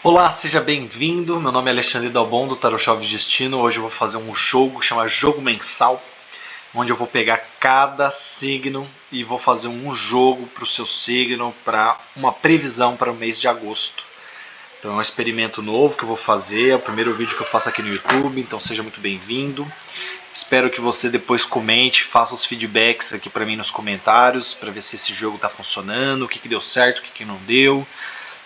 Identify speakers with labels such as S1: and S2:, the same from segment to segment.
S1: Olá, seja bem-vindo. Meu nome é Alexandre Dalbon do Tarot Chave de Destino. Hoje eu vou fazer um jogo, chama Jogo Mensal, onde eu vou pegar cada signo e vou fazer um jogo para o seu signo, para uma previsão para o mês de agosto. Então é um experimento novo que eu vou fazer, é o primeiro vídeo que eu faço aqui no YouTube, então seja muito bem-vindo. Espero que você depois comente, faça os feedbacks aqui para mim nos comentários, para ver se esse jogo está funcionando, o que deu certo, o que não deu.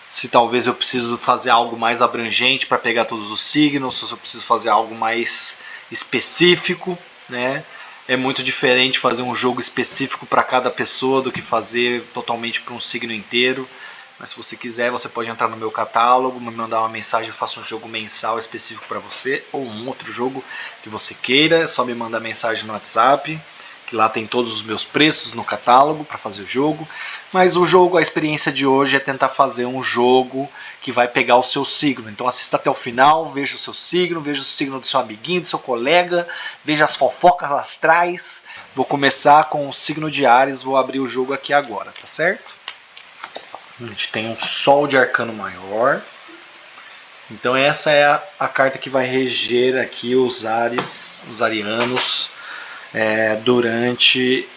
S1: Se talvez eu preciso fazer algo mais abrangente para pegar todos os signos, se eu preciso fazer algo mais específico, né? É muito diferente fazer um jogo específico para cada pessoa do que fazer totalmente para um signo inteiro. Mas se você quiser, você pode entrar no meu catálogo, me mandar uma mensagem, eu faço um jogo mensal específico para você, ou um outro jogo que você queira, é só me mandar mensagem no WhatsApp, que lá tem todos os meus preços no catálogo para fazer o jogo. Mas o jogo, a experiência de hoje é tentar fazer um jogo que vai pegar o seu signo. Então assista até o final, veja o seu signo, veja o signo do seu amiguinho, do seu colega, veja as fofocas astrais. Vou começar com o signo de Áries, vou abrir o jogo aqui agora, tá certo? A gente tem um Sol de Arcano Maior. Então essa é a carta que vai reger aqui os Áries, os arianos, durante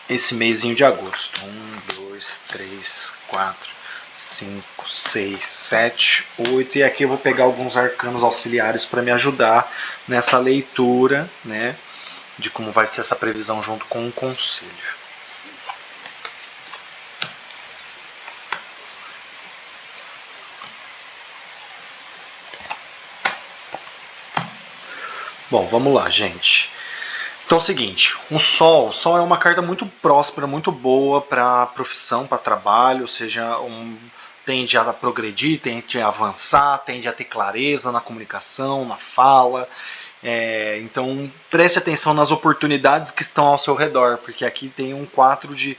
S1: esse mêsinho de agosto. 1, 2, 3, 4, 5, 6, 7, 8. E aqui eu vou pegar alguns arcanos auxiliares para me ajudar nessa leitura, né, de como vai ser essa previsão junto com o conselho. Bom, vamos lá, gente. Então é o seguinte, o Sol é uma carta muito próspera, muito boa para profissão, para trabalho, ou seja, tende a progredir, tende a avançar, tende a ter clareza na comunicação, na fala. Então preste atenção nas oportunidades que estão ao seu redor, porque aqui tem um 4 de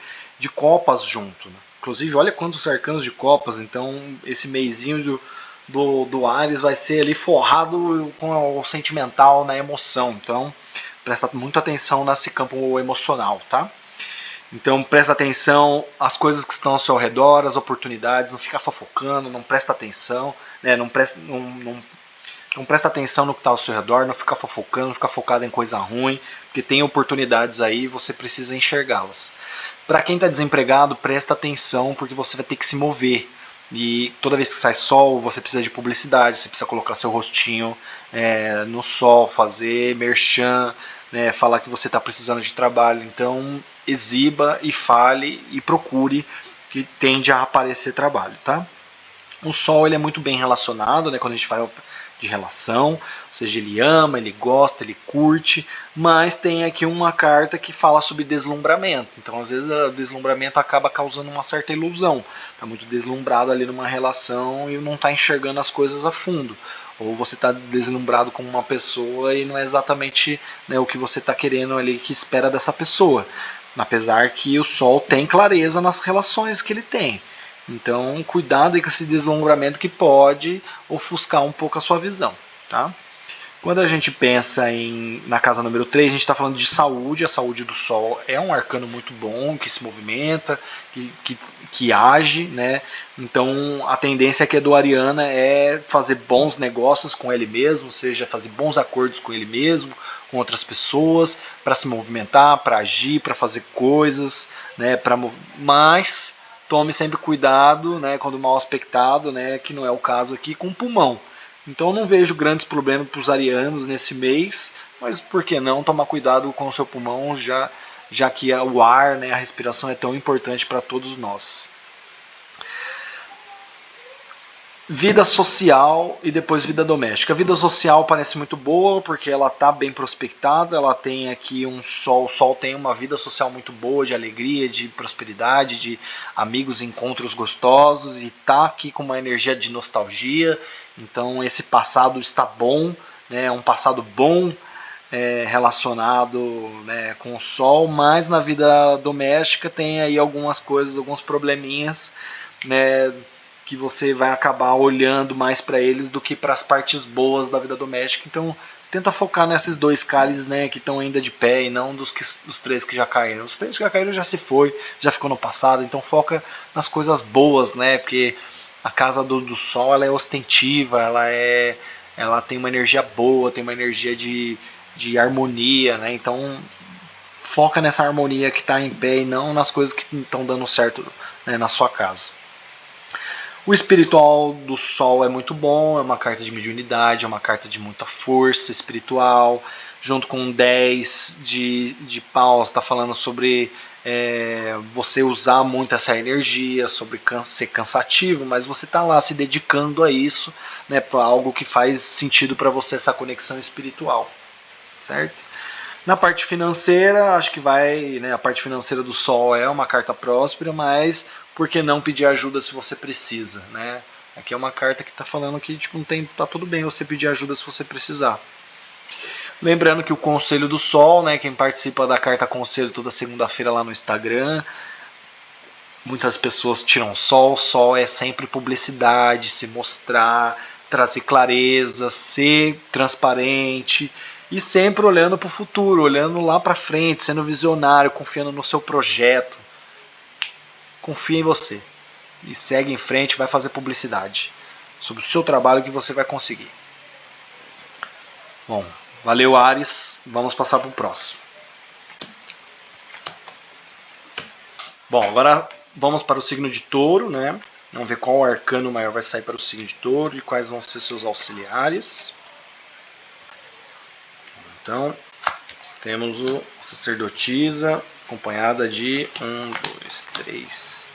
S1: copas junto. Né? Inclusive, olha quantos arcanos de copas, então esse meizinho do Ares vai ser ali forrado com o sentimental, na emoção. Então presta muita atenção nesse campo emocional, tá? Então presta atenção às coisas que estão ao seu redor, as oportunidades, não fica fofocando, não presta atenção, né? Não presta atenção no que está ao seu redor, não fica fofocando, não fica focado em coisa ruim, porque tem oportunidades aí e você precisa enxergá-las. Para quem está desempregado, presta atenção, porque você vai ter que se mover. E toda vez que sai sol, você precisa de publicidade, você precisa colocar seu rostinho no sol, fazer merchan, né, falar que você está precisando de trabalho. Então exiba e fale e procure, que tende a aparecer trabalho, tá? O Sol ele é muito bem relacionado, né, quando a gente fala de relação, ou seja, ele ama, ele gosta, ele curte, mas tem aqui uma carta que fala sobre deslumbramento. Então, às vezes, o deslumbramento acaba causando uma certa ilusão. Está muito deslumbrado ali numa relação e não está enxergando as coisas a fundo. Ou você está deslumbrado com uma pessoa e não é exatamente, né, o que você está querendo ali, que espera dessa pessoa. Apesar que o Sol tem clareza nas relações que ele tem. Então, cuidado aí com esse deslumbramento que pode ofuscar um pouco a sua visão, tá? Quando a gente pensa na casa número 3, a gente está falando de saúde. A saúde do Sol é um arcano muito bom, que se movimenta, que age, né? Então, a tendência aqui do Ariana é fazer bons negócios com ele mesmo, ou seja, fazer bons acordos com ele mesmo, com outras pessoas, para se movimentar, para agir, para fazer coisas, né? Mas tome sempre cuidado, né, quando mal aspectado, né, que não é o caso aqui, com o pulmão. Então eu não vejo grandes problemas para os arianos nesse mês, mas por que não tomar cuidado com o seu pulmão, já que o ar, né, a respiração é tão importante para todos nós. Vida social e depois vida doméstica. A vida social parece muito boa porque ela está bem prospectada, ela tem aqui um sol, o sol tem uma vida social muito boa, de alegria, de prosperidade, de amigos, encontros gostosos, e está aqui com uma energia de nostalgia. Então esse passado está bom, né, é um passado bom, relacionado, né, com o sol, mas na vida doméstica tem aí algumas coisas, alguns probleminhas, né, que você vai acabar olhando mais para eles do que para as partes boas da vida doméstica. Então tenta focar nesses dois cálices, né, que estão ainda de pé, e não dos 3 que já caíram. Os 3 que já caíram já se foi, já ficou no passado. Então foca nas coisas boas, né, porque A casa do Sol, ela é ostentiva, ela tem uma energia boa, tem uma energia de harmonia, né? Então foca nessa harmonia que está em pé e não nas coisas que estão dando certo, né, na sua casa. O espiritual do Sol é muito bom, é uma carta de mediunidade, é uma carta de muita força espiritual, junto com 10 de paus, está falando sobre você usar muito essa energia, sobre ser cansativo, mas você está lá se dedicando a isso, né, para algo que faz sentido para você, essa conexão espiritual, certo? Na parte financeira, acho que vai, né, a parte financeira do Sol é uma carta próspera, mas por que não pedir ajuda se você precisa, né? Aqui é uma carta que está falando que tipo, não tem, tá tudo bem você pedir ajuda se você precisar. Lembrando que o Conselho do Sol, né, quem participa da carta Conselho toda segunda-feira lá no Instagram, muitas pessoas tiram Sol. Sol é sempre publicidade, se mostrar, trazer clareza, ser transparente e sempre olhando para o futuro, olhando lá para frente, sendo visionário, confiando no seu projeto. Confia em você e segue em frente, vai fazer publicidade sobre o seu trabalho que você vai conseguir. Bom, valeu Ares, vamos passar para o próximo. Bom, agora vamos para o signo de Touro, né? Vamos ver qual arcano maior vai sair para o signo de Touro e quais vão ser seus auxiliares. Então, temos o sacerdotisa, acompanhada de 1, 2, 3,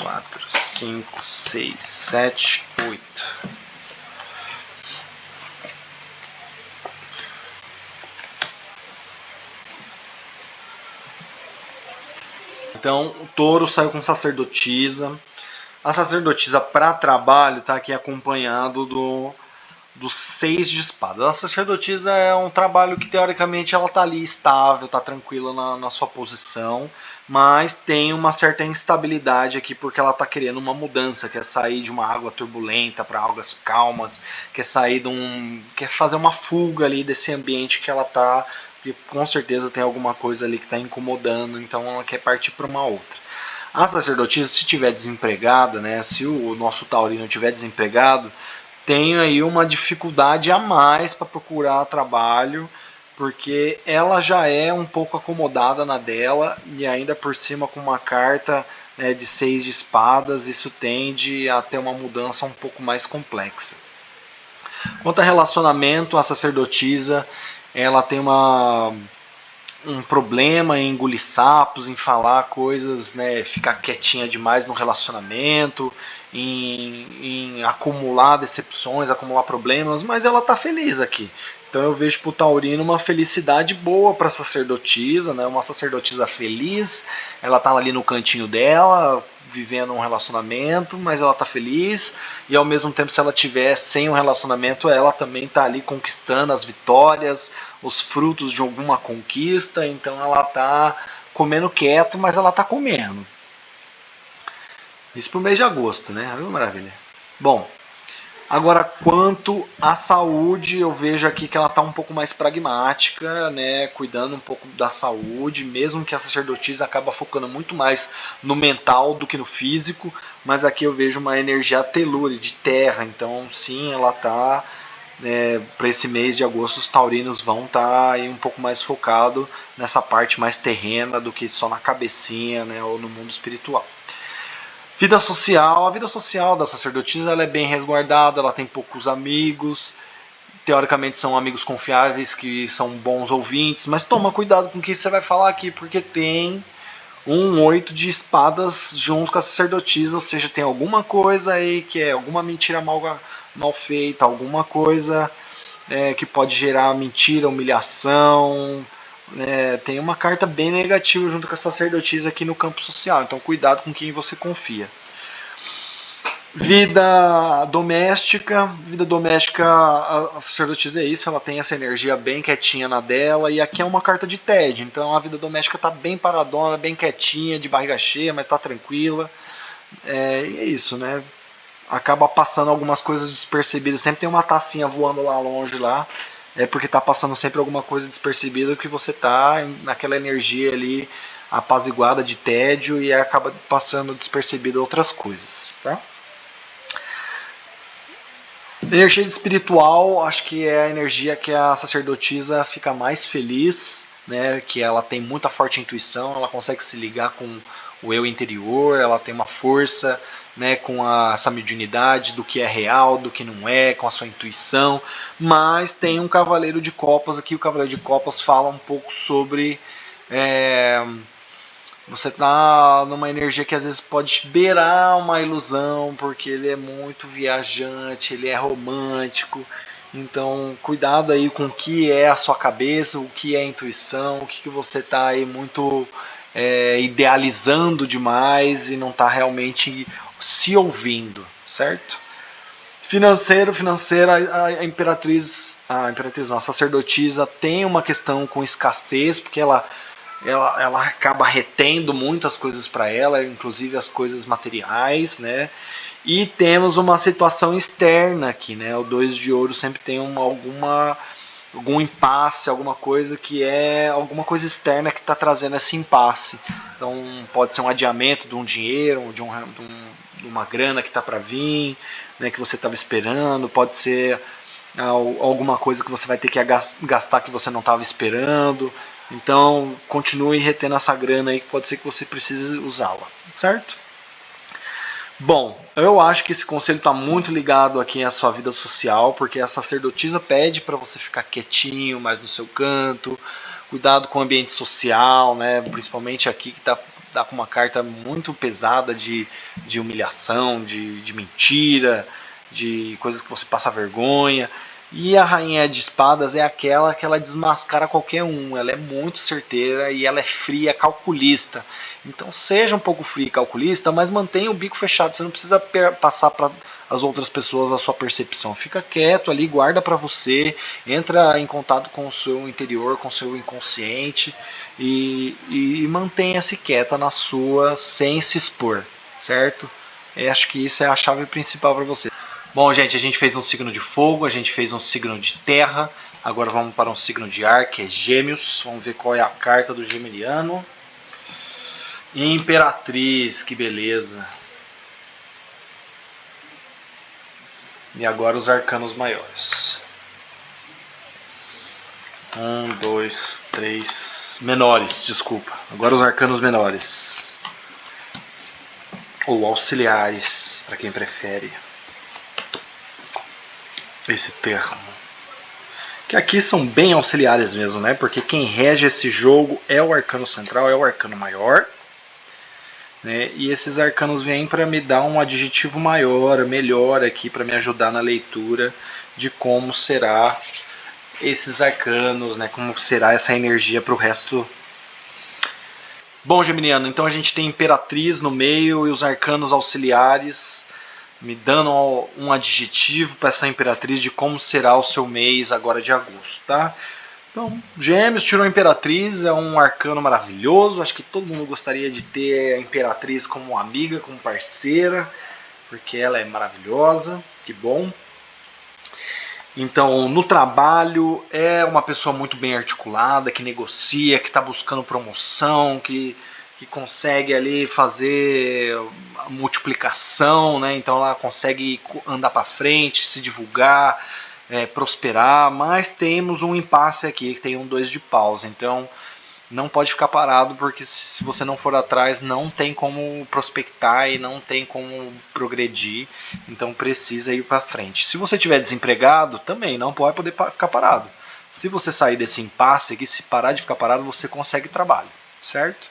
S1: 4, 5, 6, 7, 8. Então, o Touro saiu com sacerdotisa. A sacerdotisa para trabalho está aqui acompanhado do 6 de espadas. A sacerdotisa é um trabalho que teoricamente ela está ali estável, está tranquila na sua posição, mas tem uma certa instabilidade aqui porque ela está querendo uma mudança, quer sair de uma água turbulenta para águas calmas, quer fazer uma fuga ali desse ambiente que ela está, porque com certeza tem alguma coisa ali que está incomodando, então ela quer partir para uma outra. A sacerdotisa, se estiver desempregada, né, se o nosso taurino estiver desempregado, tem aí uma dificuldade a mais para procurar trabalho, porque ela já é um pouco acomodada na dela e ainda por cima com uma carta, né, de 6 de espadas, isso tende a ter uma mudança um pouco mais complexa. Quanto a relacionamento, a sacerdotisa ela tem um problema em engolir sapos, em falar coisas, né, ficar quietinha demais no relacionamento, em acumular decepções, acumular problemas, mas ela está feliz aqui. Então eu vejo para o taurino uma felicidade boa para a sacerdotisa, né, uma sacerdotisa feliz, ela está ali no cantinho dela, vivendo um relacionamento, mas ela está feliz, e ao mesmo tempo, se ela tiver sem um relacionamento, ela também está ali conquistando as vitórias, os frutos de alguma conquista, então ela está comendo quieto, mas ela está comendo. Isso pro mês de agosto, né? Viu, maravilha? Bom, agora quanto à saúde, eu vejo aqui que ela está um pouco mais pragmática, né? Cuidando um pouco da saúde, mesmo que a sacerdotisa acaba focando muito mais no mental do que no físico, mas aqui eu vejo uma energia telúria, de terra, então sim, ela está para esse mês de agosto, os taurinos vão estar aí um pouco mais focado nessa parte mais terrena do que só na cabecinha, né, ou no mundo espiritual. Vida social, a vida social da sacerdotisa ela é bem resguardada, ela tem poucos amigos, teoricamente são amigos confiáveis que são bons ouvintes, mas toma cuidado com o que você vai falar aqui, porque tem um 8 de espadas junto com a sacerdotisa, ou seja, tem alguma coisa aí que é alguma mentira mal feita, alguma coisa que pode gerar mentira, humilhação. Tem uma carta bem negativa junto com a sacerdotisa aqui no campo social, então cuidado com quem você confia. Vida doméstica, a sacerdotisa é isso, ela tem essa energia bem quietinha na dela, e aqui é uma carta de TED, então a vida doméstica está bem paradona, bem quietinha, de barriga cheia, mas está tranquila, e é isso, né? Acaba passando algumas coisas despercebidas, sempre tem uma tacinha voando lá longe lá, é porque está passando sempre alguma coisa despercebida que você está naquela energia ali apaziguada de tédio e acaba passando despercebido outras coisas, tá? Energia espiritual, acho que é a energia que a sacerdotisa fica mais feliz, né? Que ela tem muita forte intuição, ela consegue se ligar com o eu interior, ela tem uma força, né? Com essa mediunidade do que é real, do que não é, com a sua intuição. Mas tem um cavaleiro de copas aqui, o cavaleiro de copas fala um pouco sobre você tá numa energia que às vezes pode beirar uma ilusão, porque ele é muito viajante, ele é romântico. Então, cuidado aí com o que é a sua cabeça, o que é a intuição, o que você está aí muito idealizando demais e não está realmente se ouvindo, certo? Financeiro, a imperatriz não, a sacerdotisa tem uma questão com escassez, porque ela acaba retendo muitas coisas para ela, inclusive as coisas materiais, né? E temos uma situação externa aqui, né? O 2 de ouro sempre tem algum impasse, alguma coisa que é alguma coisa externa que está trazendo esse impasse. Então pode ser um adiamento de um dinheiro, de uma grana que está para vir, né? Que você estava esperando, pode ser alguma coisa que você vai ter que gastar que você não estava esperando. Então, continue retendo essa grana aí que pode ser que você precise usá-la, certo? Bom, eu acho que esse conselho está muito ligado aqui à sua vida social, porque a sacerdotisa pede para você ficar quietinho, mais no seu canto, cuidado com o ambiente social, né? Principalmente aqui que tá com uma carta muito pesada de humilhação, de mentira, de coisas que você passa vergonha. E a rainha de espadas é aquela que ela desmascara qualquer um. Ela é muito certeira e ela é fria, calculista. Então seja um pouco frio e calculista, mas mantenha o bico fechado. Você não precisa passar para as outras pessoas a sua percepção. Fica quieto ali, guarda para você, entra em contato com o seu interior, com o seu inconsciente e mantenha-se quieta na sua sem se expor, certo? Acho que isso é a chave principal para você. Bom, gente, a gente fez um signo de fogo, a gente fez um signo de terra, agora vamos para um signo de ar, que é Gêmeos. Vamos ver qual é a carta do geminiano. Imperatriz, que beleza. E agora os arcanos maiores. 1, 2, 3... Menores, desculpa. Agora os arcanos menores. Ou auxiliares, para quem prefere esse termo. Que aqui são bem auxiliares mesmo, né? Porque quem rege esse jogo é o arcano central, é o arcano maior. Né? E esses arcanos vêm para me dar um adjetivo maior, melhor aqui, para me ajudar na leitura de como será esses arcanos, né? Como será essa energia para o resto. Bom, geminiano, então a gente tem Imperatriz no meio e os arcanos auxiliares me dando um adjetivo para essa Imperatriz de como será o seu mês agora de agosto, tá? Então, Gêmeos tirou a Imperatriz, é um arcano maravilhoso, acho que todo mundo gostaria de ter a Imperatriz como amiga, como parceira, porque ela é maravilhosa, que bom. Então, no trabalho, é uma pessoa muito bem articulada, que negocia, que está buscando promoção, que consegue ali fazer a multiplicação, né? Então ela consegue andar para frente, se divulgar, prosperar, mas temos um impasse aqui, que tem um 2 de paus, então não pode ficar parado, porque se você não for atrás não tem como prospectar e não tem como progredir, então precisa ir para frente. Se você estiver desempregado, também não pode poder ficar parado. Se você sair desse impasse aqui, se parar de ficar parado, você consegue trabalho, certo?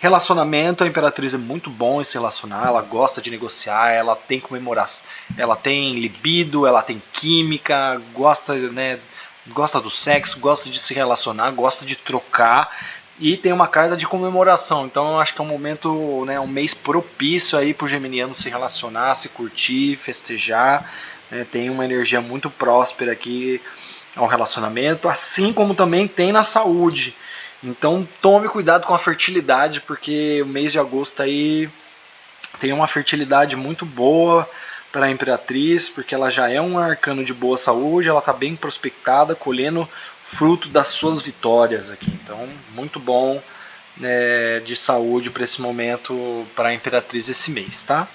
S1: Relacionamento, a Imperatriz é muito bom em se relacionar, ela gosta de negociar, ela tem comemoração, ela tem libido, ela tem química, gosta, né, gosta do sexo, gosta de se relacionar, gosta de trocar e tem uma carta de comemoração. Então eu acho que é um momento, né, um mês propício aí para o geminiano se relacionar, se curtir, festejar. Né, tem uma energia muito próspera aqui ao relacionamento, assim como também tem na saúde. Então tome cuidado com a fertilidade, porque o mês de agosto aí tem uma fertilidade muito boa para a Imperatriz, porque ela já é um arcano de boa saúde, ela está bem prospectada, colhendo fruto das suas vitórias aqui. Então, muito bom, né, de saúde para esse momento para a Imperatriz esse mês, tá?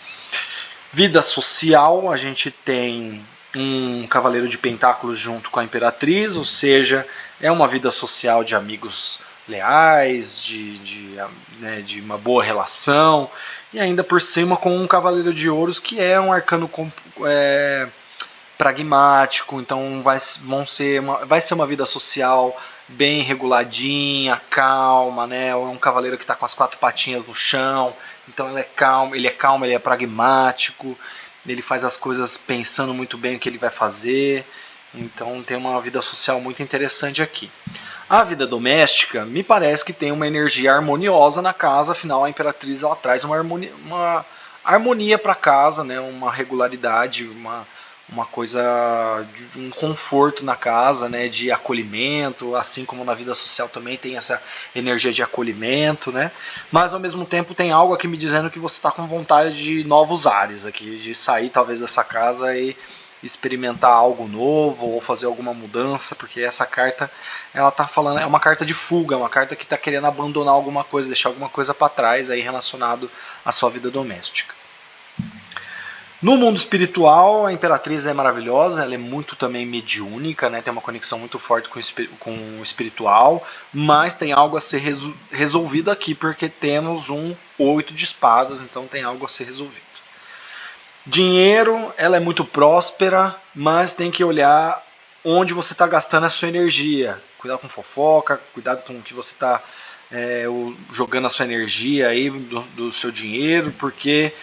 S1: Vida social, a gente tem um cavaleiro de pentáculos junto com a imperatriz, ou seja, é uma vida social de amigos leais, de uma boa relação, e ainda por cima com um cavaleiro de ouros que é um arcano pragmático, então vai ser uma vida social bem reguladinha, calma, né? É um cavaleiro que está com as 4 patinhas no chão, então ele é calmo, ele é pragmático, ele faz as coisas pensando muito bem o que ele vai fazer, então tem uma vida social muito interessante aqui. A vida doméstica me parece que tem uma energia harmoniosa na casa, afinal a imperatriz ela traz uma harmonia para casa, né? Uma regularidade, uma coisa de um conforto na casa, né, de acolhimento, assim como na vida social também tem essa energia de acolhimento, né? Mas ao mesmo tempo tem algo aqui me dizendo que você está com vontade de novos ares aqui, de sair talvez dessa casa e experimentar algo novo ou fazer alguma mudança, porque essa carta ela tá falando, é uma carta de fuga, uma carta que está querendo abandonar alguma coisa, deixar alguma coisa para trás aí relacionado à sua vida doméstica. No mundo espiritual, a Imperatriz é maravilhosa, ela é muito também mediúnica, né? Tem uma conexão muito forte com o espiritual, mas tem algo a ser resolvido aqui, porque temos um 8 de espadas, então tem algo a ser resolvido. Dinheiro, ela é muito próspera, mas tem que olhar onde você está gastando a sua energia. Cuidado com fofoca, cuidado com o que você está jogando a sua energia aí do seu dinheiro, porque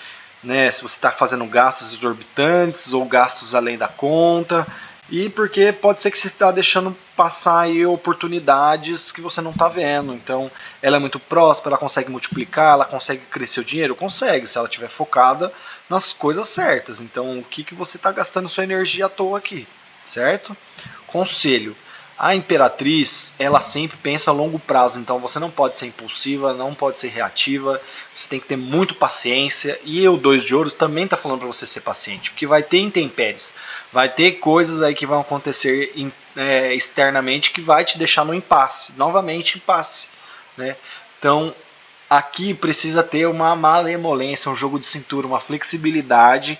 S1: né, se você está fazendo gastos exorbitantes ou gastos além da conta, e porque pode ser que você está deixando passar aí oportunidades que você não está vendo. Então, ela é muito próspera, ela consegue multiplicar, ela consegue crescer o dinheiro? Consegue, se ela estiver focada nas coisas certas. Então, o que você está gastando sua energia à toa aqui, certo? Conselho. A imperatriz, ela sempre pensa a longo prazo, então você não pode ser impulsiva, não pode ser reativa, você tem que ter muito paciência, e o 2 de ouros também está falando para você ser paciente, porque vai ter intempéries, vai ter coisas aí que vão acontecer externamente que vai te deixar no impasse, novamente impasse, né? Então, aqui precisa ter uma malemolência, um jogo de cintura, uma flexibilidade,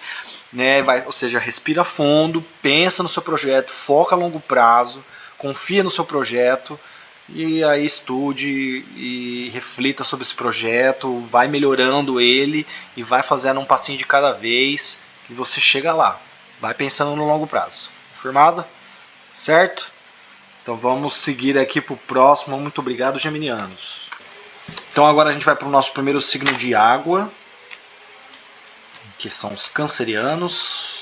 S1: né? Ou seja, respira fundo, pensa no seu projeto, foca a longo prazo, confia no seu projeto e aí estude e reflita sobre esse projeto, vai melhorando ele e vai fazendo um passinho de cada vez que você chega lá. Vai pensando no longo prazo. Confirmado? Certo? Então vamos seguir aqui para o próximo. Muito obrigado, geminianos. Então agora a gente vai para o nosso primeiro signo de água, que são os cancerianos.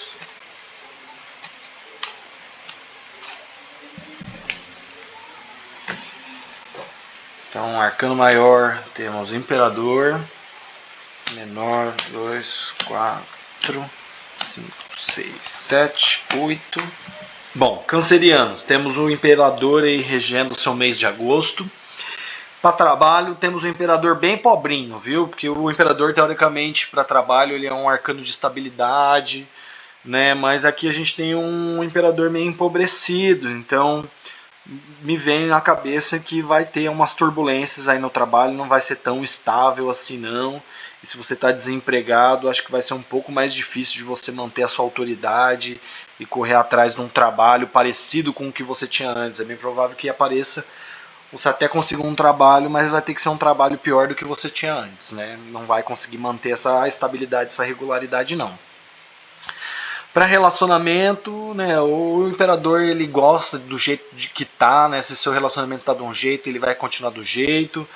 S1: Então, arcano maior, temos Imperador, menor, 2, 4, 5, 6, 7, 8. Bom, cancerianos, temos o Imperador aí regendo o seu mês de agosto. Para trabalho, temos o Imperador bem pobrinho, viu? Porque o Imperador, teoricamente, para trabalho, ele é um arcano de estabilidade, né? Mas aqui a gente tem um Imperador meio empobrecido, então me vem na cabeça que vai ter umas turbulências aí no trabalho, não vai ser tão estável assim não. E se você está desempregado, acho que vai ser um pouco mais difícil de você manter a sua autoridade e correr atrás de um trabalho parecido com o que você tinha antes. É bem provável que apareça, você até consiga um trabalho, mas vai ter que ser um trabalho pior do que você tinha antes, né? Não vai conseguir manter essa estabilidade, essa regularidade não. Para relacionamento, né, o imperador ele gosta do jeito de que tá, né? Se seu relacionamento tá de um jeito, ele vai continuar do jeito.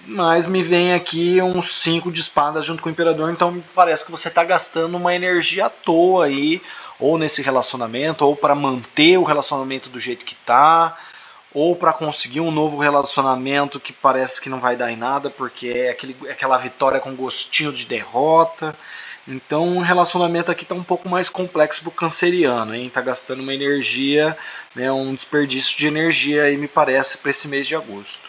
S1: Mas me vem aqui uns 5 de espadas junto com o imperador, então me parece que você está gastando uma energia à toa aí, ou nesse relacionamento, ou para manter o relacionamento do jeito que tá, ou para conseguir um novo relacionamento que parece que não vai dar em nada, porque é aquela vitória com gostinho de derrota. Então o relacionamento aqui está um pouco mais complexo para o canceriano, hein? Está gastando uma energia, né, um desperdício de energia aí me parece para esse mês de agosto.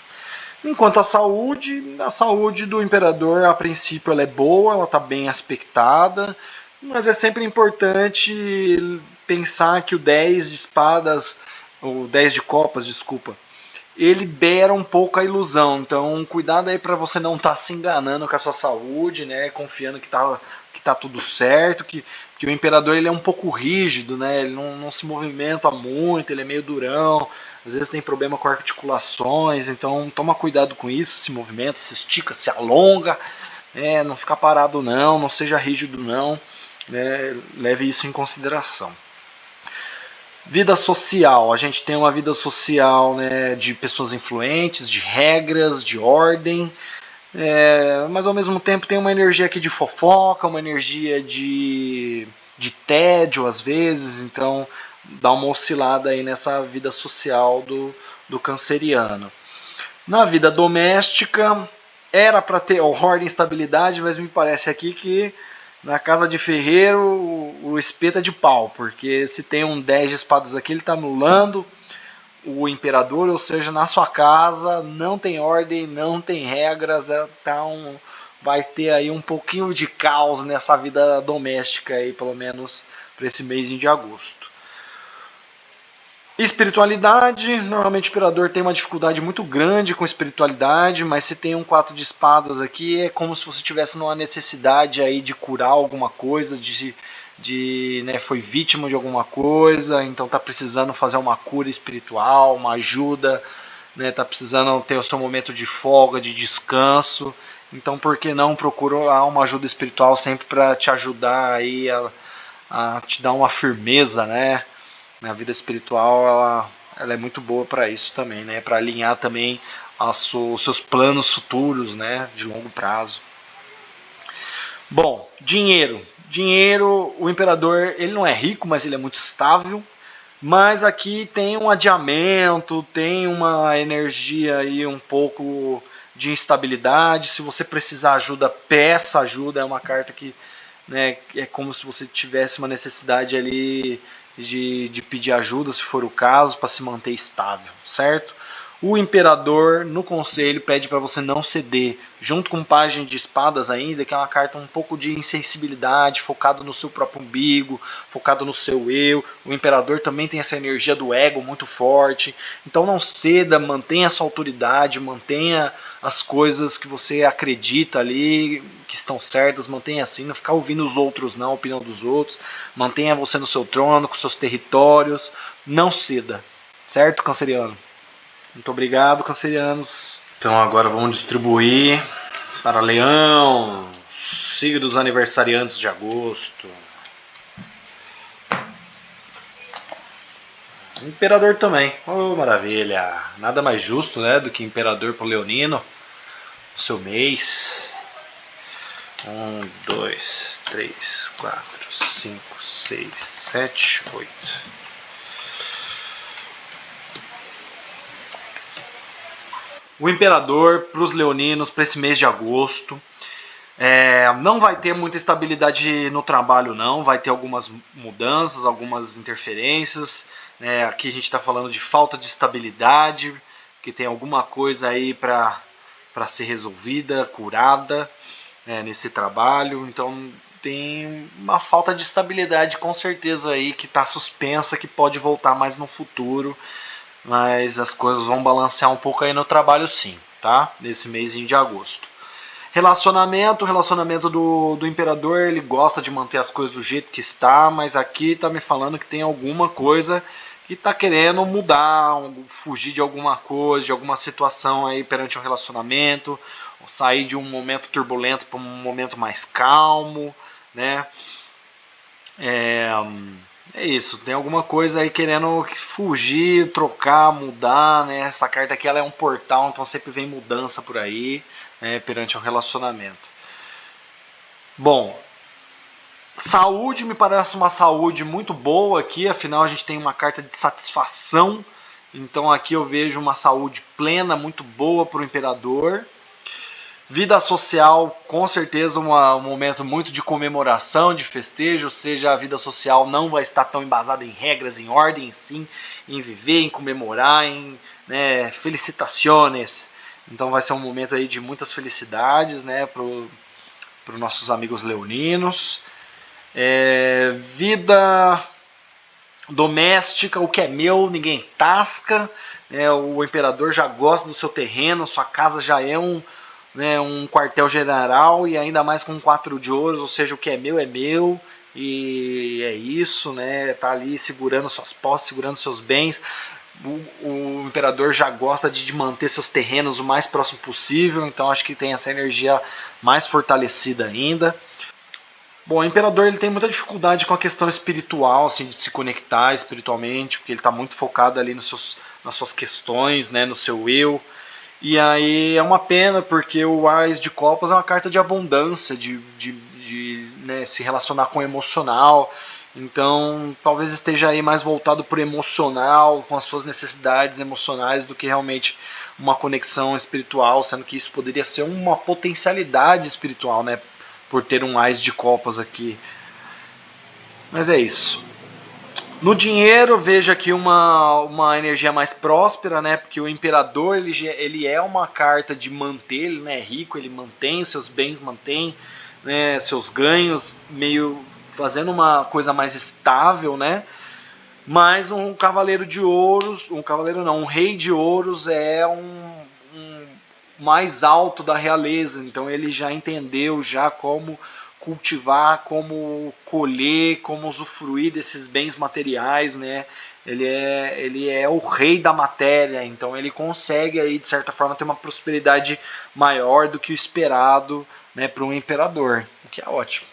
S1: Enquanto a saúde do imperador a princípio ela é boa, ela está bem aspectada, mas é sempre importante pensar que o 10 de espadas, o 10 de copas, desculpa, ele beira um pouco a ilusão. Então, cuidado aí para você não estar se enganando com a sua saúde, né? Confiando que tá tudo certo, que o imperador ele é um pouco rígido, né? Ele não se movimenta muito, ele é meio durão, às vezes tem problema com articulações, então toma cuidado com isso, se movimenta, se estica, se alonga, não fica parado não seja rígido não, né? Leve isso em consideração. Vida social, a gente tem uma vida social, né, de pessoas influentes, de regras, de ordem, mas ao mesmo tempo tem uma energia aqui de fofoca, uma energia de tédio às vezes, então dá uma oscilada aí nessa vida social do canceriano. Na vida doméstica, era para ter ordem e estabilidade, mas me parece aqui que na casa de ferreiro o espeto é de pau, porque se tem um 10 de espadas aqui, ele está anulando o imperador, ou seja, na sua casa não tem ordem, não tem regras, vai ter aí um pouquinho de caos nessa vida doméstica aí, pelo menos para esse mês de agosto. Espiritualidade, normalmente o imperador tem uma dificuldade muito grande com espiritualidade, mas se tem um 4 de espadas aqui, é como se você tivesse uma necessidade aí de curar alguma coisa, foi vítima de alguma coisa, então está precisando fazer uma cura espiritual, uma ajuda, né, tá precisando ter o seu momento de folga, de descanso, então por que não procurar uma ajuda espiritual sempre para te ajudar aí a te dar uma firmeza, né? Na vida espiritual ela é muito boa para isso também, né? Para alinhar também os seus planos futuros, né? De longo prazo. Bom, dinheiro. Dinheiro, o imperador ele não é rico, mas ele é muito estável. Mas aqui tem um adiamento, tem uma energia aí um pouco de instabilidade. Se você precisar ajuda, peça ajuda. É uma carta que, né, é como se você tivesse uma necessidade ali de pedir ajuda, se for o caso, para se manter estável, certo? O imperador no conselho pede para você não ceder, junto com página de espadas ainda, que é uma carta um pouco de insensibilidade, focado no seu próprio umbigo, focado no seu eu. O imperador também tem essa energia do ego muito forte, então não ceda, mantenha sua autoridade, mantenha as coisas que você acredita ali, que estão certas, mantenha assim, não ficar ouvindo os outros não, a opinião dos outros, mantenha você no seu trono, com seus territórios, não ceda, certo, canceriano? Muito obrigado, cancerianos. Então agora vamos distribuir para Leão, signo dos aniversariantes de agosto. Imperador também. Oh, maravilha. Nada mais justo, né, do que imperador para o leonino. Seu mês. 1, 2, 3, 4, 5, 6, 7, 8. O imperador para os leoninos para esse mês de agosto. Não vai ter muita estabilidade no trabalho não, vai ter algumas mudanças, algumas interferências, aqui a gente está falando de falta de estabilidade, que tem alguma coisa aí para ser resolvida, curada, nesse trabalho, então tem uma falta de estabilidade com certeza aí que está suspensa, que pode voltar mais no futuro, mas as coisas vão balancear um pouco aí no trabalho sim, tá? Nesse mêsinho de agosto. Relacionamento do imperador, ele gosta de manter as coisas do jeito que está, mas aqui está me falando que tem alguma coisa que está querendo mudar, fugir de alguma coisa, de alguma situação aí perante um relacionamento, sair de um momento turbulento para um momento mais calmo, né? É isso, tem alguma coisa aí querendo fugir, trocar, mudar, né? Essa carta aqui ela é um portal, então sempre vem mudança por aí, né, perante um relacionamento. Bom, saúde me parece uma saúde muito boa aqui, afinal a gente tem uma carta de satisfação, então aqui eu vejo uma saúde plena, muito boa para o imperador. Vida social, com certeza um momento muito de comemoração, de festejo, ou seja, a vida social não vai estar tão embasada em regras, em ordem, sim, em viver, em comemorar, em, né, felicitações. Então vai ser um momento aí de muitas felicidades, né, para os nossos amigos leoninos. Vida doméstica, o que é meu, ninguém tasca. né, o imperador já gosta do seu terreno, sua casa já é um quartel-general, e ainda mais com 4 de ouros, ou seja, o que é meu, e é isso, né? Tá ali segurando suas posses, segurando seus bens. O imperador já gosta de manter seus terrenos o mais próximo possível, então acho que tem essa energia mais fortalecida ainda. Bom, o imperador ele tem muita dificuldade com a questão espiritual, assim, de se conectar espiritualmente, porque ele está muito focado ali nas suas questões, né, no seu eu. E aí é uma pena, porque o Ás de Copas é uma carta de abundância, de né, se relacionar com o emocional. Então talvez esteja aí mais voltado para o emocional, com as suas necessidades emocionais, do que realmente uma conexão espiritual, sendo que isso poderia ser uma potencialidade espiritual, né? Por ter um Ás de Copas aqui. Mas é isso. No dinheiro, vejo aqui uma energia mais próspera, né? Porque o imperador ele é uma carta de manter, ele não é rico, ele mantém os seus bens, mantém, né, seus ganhos, meio fazendo uma coisa mais estável, né? Mas um cavaleiro de ouros, um cavaleiro não, um rei de ouros é um mais alto da realeza, então ele já entendeu já como cultivar, como colher, como usufruir desses bens materiais, né? Ele é o rei da matéria, então ele consegue aí de certa forma ter uma prosperidade maior do que o esperado, né, para um imperador, o que é ótimo.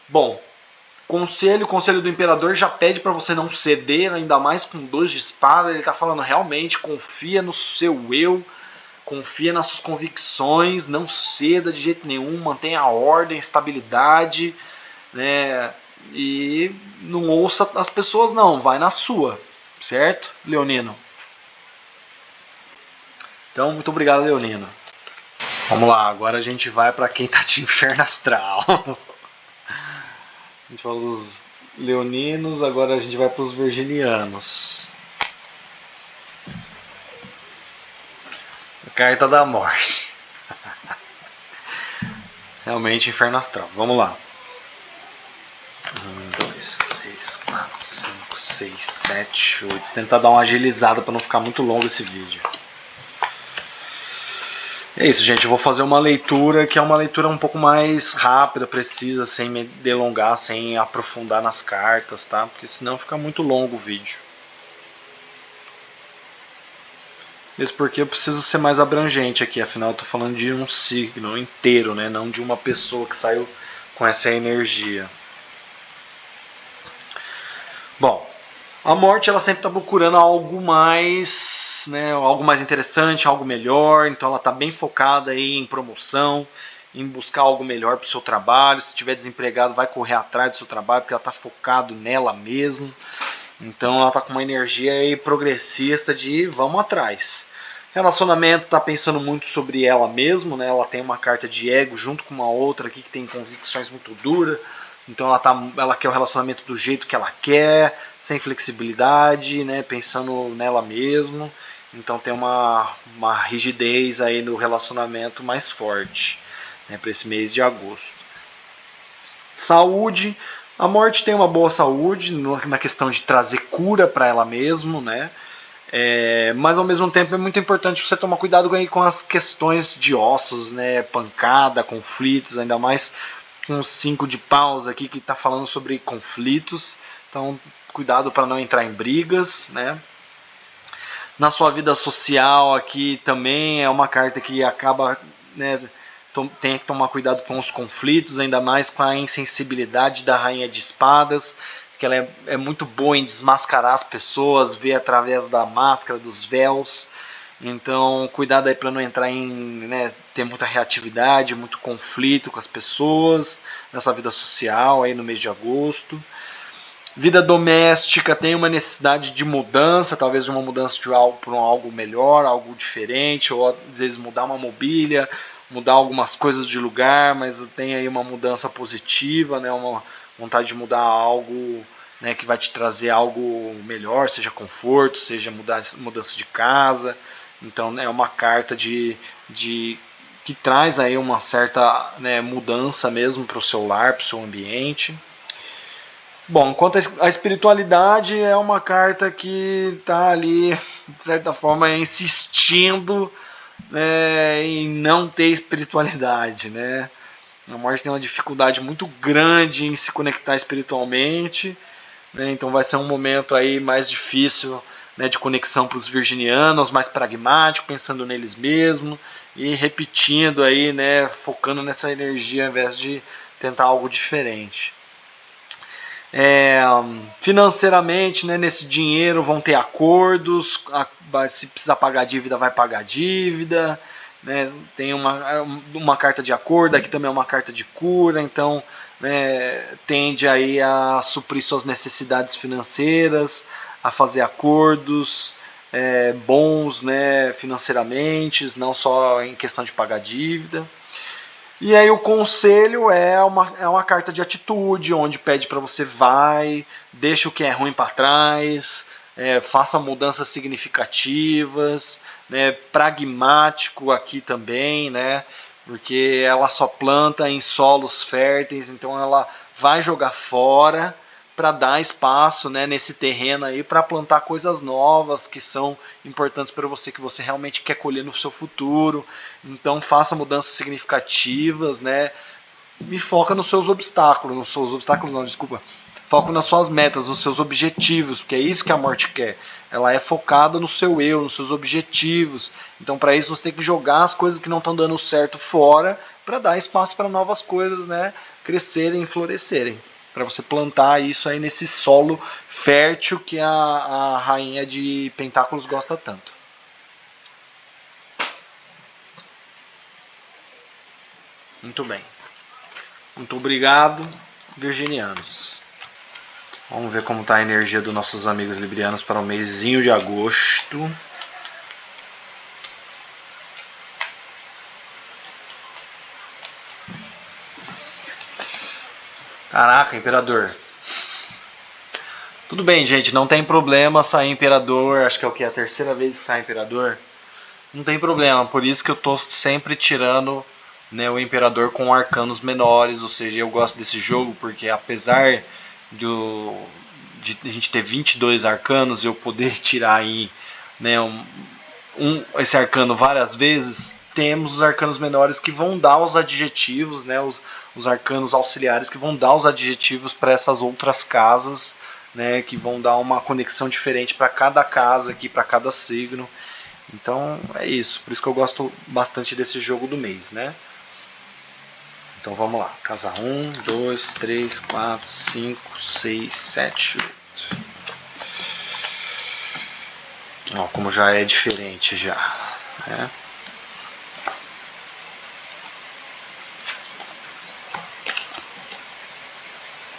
S1: Bom, o conselho do imperador já pede para você não ceder, ainda mais com 2 de espada. Ele está falando realmente, confia no seu eu, confia nas suas convicções, não ceda de jeito nenhum, mantenha a ordem, estabilidade, né? E não ouça as pessoas não, vai na sua, certo, Leonino? Então, muito obrigado, Leonino. Vamos lá, agora a gente vai para quem tá de inferno astral. A gente falou dos leoninos, agora a gente vai para os virginianos. A carta da morte. Realmente inferno astral. Vamos lá. 1, 2, 3, 4, 5, 6, 7, 8. Tentar dar uma agilizada para não ficar muito longo esse vídeo. É isso, gente. Eu vou fazer uma leitura que é uma leitura um pouco mais rápida, precisa, sem me delongar, sem aprofundar nas cartas, tá? Porque senão fica muito longo o vídeo. Mesmo porque eu preciso ser mais abrangente aqui, afinal eu tô falando de um signo inteiro, né? Não de uma pessoa que saiu com essa energia. Bom, a morte ela sempre está procurando algo mais, né, algo mais interessante, algo melhor. Então ela está bem focada aí em promoção, em buscar algo melhor para o seu trabalho. Se estiver desempregado, vai correr atrás do seu trabalho, porque ela está focado nela mesmo. Então ela está com uma energia aí progressista de vamos atrás. Relacionamento está pensando muito sobre ela mesma, né? Ela tem uma carta de ego junto com uma outra aqui que tem convicções muito duras. Então ela quer o relacionamento do jeito que ela quer, sem flexibilidade, né? Pensando nela mesma. Então tem uma rigidez aí no relacionamento mais forte, né? Para esse mês de agosto. Saúde. A morte tem uma boa saúde na questão de trazer cura para ela mesma, né? Mas ao mesmo tempo é muito importante você tomar cuidado com as questões de ossos, né? Pancada, conflitos, ainda mais com 5 de paus aqui que está falando sobre conflitos. Então cuidado para não entrar em brigas, né? Na sua vida social aqui também é uma carta que acaba, né, tem que tomar cuidado com os conflitos, ainda mais com a insensibilidade da Rainha de Espadas, que ela é muito boa em desmascarar as pessoas, ver através da máscara, dos véus. Então, cuidado aí para não entrar em, né, ter muita reatividade, muito conflito com as pessoas nessa vida social aí no mês de agosto. Vida doméstica tem uma necessidade de mudança, talvez de uma mudança de algo para algo melhor, algo diferente, ou às vezes mudar uma mobília, mudar algumas coisas de lugar, mas tem aí uma mudança positiva, né, uma vontade de mudar algo, né, que vai te trazer algo melhor, seja conforto, seja mudança de casa. Então é uma carta que traz aí uma certa, né, mudança mesmo para o seu lar, para o seu ambiente. Bom, quanto à espiritualidade, é uma carta que está ali, de certa forma, insistindo, né, em não ter espiritualidade, né? A morte tem uma dificuldade muito grande em se conectar espiritualmente, né? Então vai ser um momento aí mais difícil, né, de conexão para os virginianos, mais pragmático, pensando neles mesmos e repetindo aí, né, focando nessa energia ao invés de tentar algo diferente. Financeiramente, né, nesse dinheiro vão ter acordos, se precisar pagar dívida, vai pagar dívida, né, tem uma carta de acordo, aqui também é uma carta de cura, então, né, tende aí a suprir suas necessidades financeiras, a fazer acordos bons, né, financeiramente, não só em questão de pagar dívida. E aí o conselho é uma carta de atitude, onde pede para você vai, deixa o que é ruim para trás, faça mudanças significativas, né, pragmático aqui também, né, porque ela só planta em solos férteis, então ela vai jogar fora para dar espaço, né, nesse terreno aí para plantar coisas novas que são importantes para você, que você realmente quer colher no seu futuro. Então faça mudanças significativas, né? E foca nos seus obstáculos não, desculpa. Foca nas suas metas, nos seus objetivos, porque é isso que a morte quer. Ela é focada no seu eu, nos seus objetivos. Então, para isso, você tem que jogar as coisas que não estão dando certo fora, para dar espaço para novas coisas, né, crescerem e florescerem. Para você plantar isso aí nesse solo fértil que a rainha de Pentáculos gosta tanto. Muito bem. Muito obrigado, virginianos. Vamos ver como está a energia dos nossos amigos librianos para o mêsinho de agosto. Caraca, imperador. Tudo bem, gente, não tem problema sair imperador. Acho que é o que? A terceira vez que sai imperador? Não tem problema, por isso que eu tô sempre tirando, né, o imperador com arcanos menores. Ou seja, eu gosto desse jogo porque apesar de a gente ter 22 arcanos, eu poder tirar aí, né, esse arcano várias vezes, temos os arcanos menores que vão dar os adjetivos, né, os arcanos auxiliares que vão dar os adjetivos para essas outras casas, né, que vão dar uma conexão diferente para cada casa aqui, para cada signo. Então é isso, por isso que eu gosto bastante desse jogo do mês, né? Então vamos lá, casa 1, 2, 3, 4, 5, 6, 7, 8. Ó, como já é diferente já, né?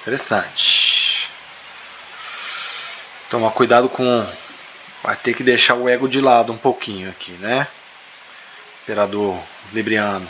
S1: Interessante. Tomar cuidado com... Vai ter que deixar o ego de lado um pouquinho aqui, né? Imperador Libriano.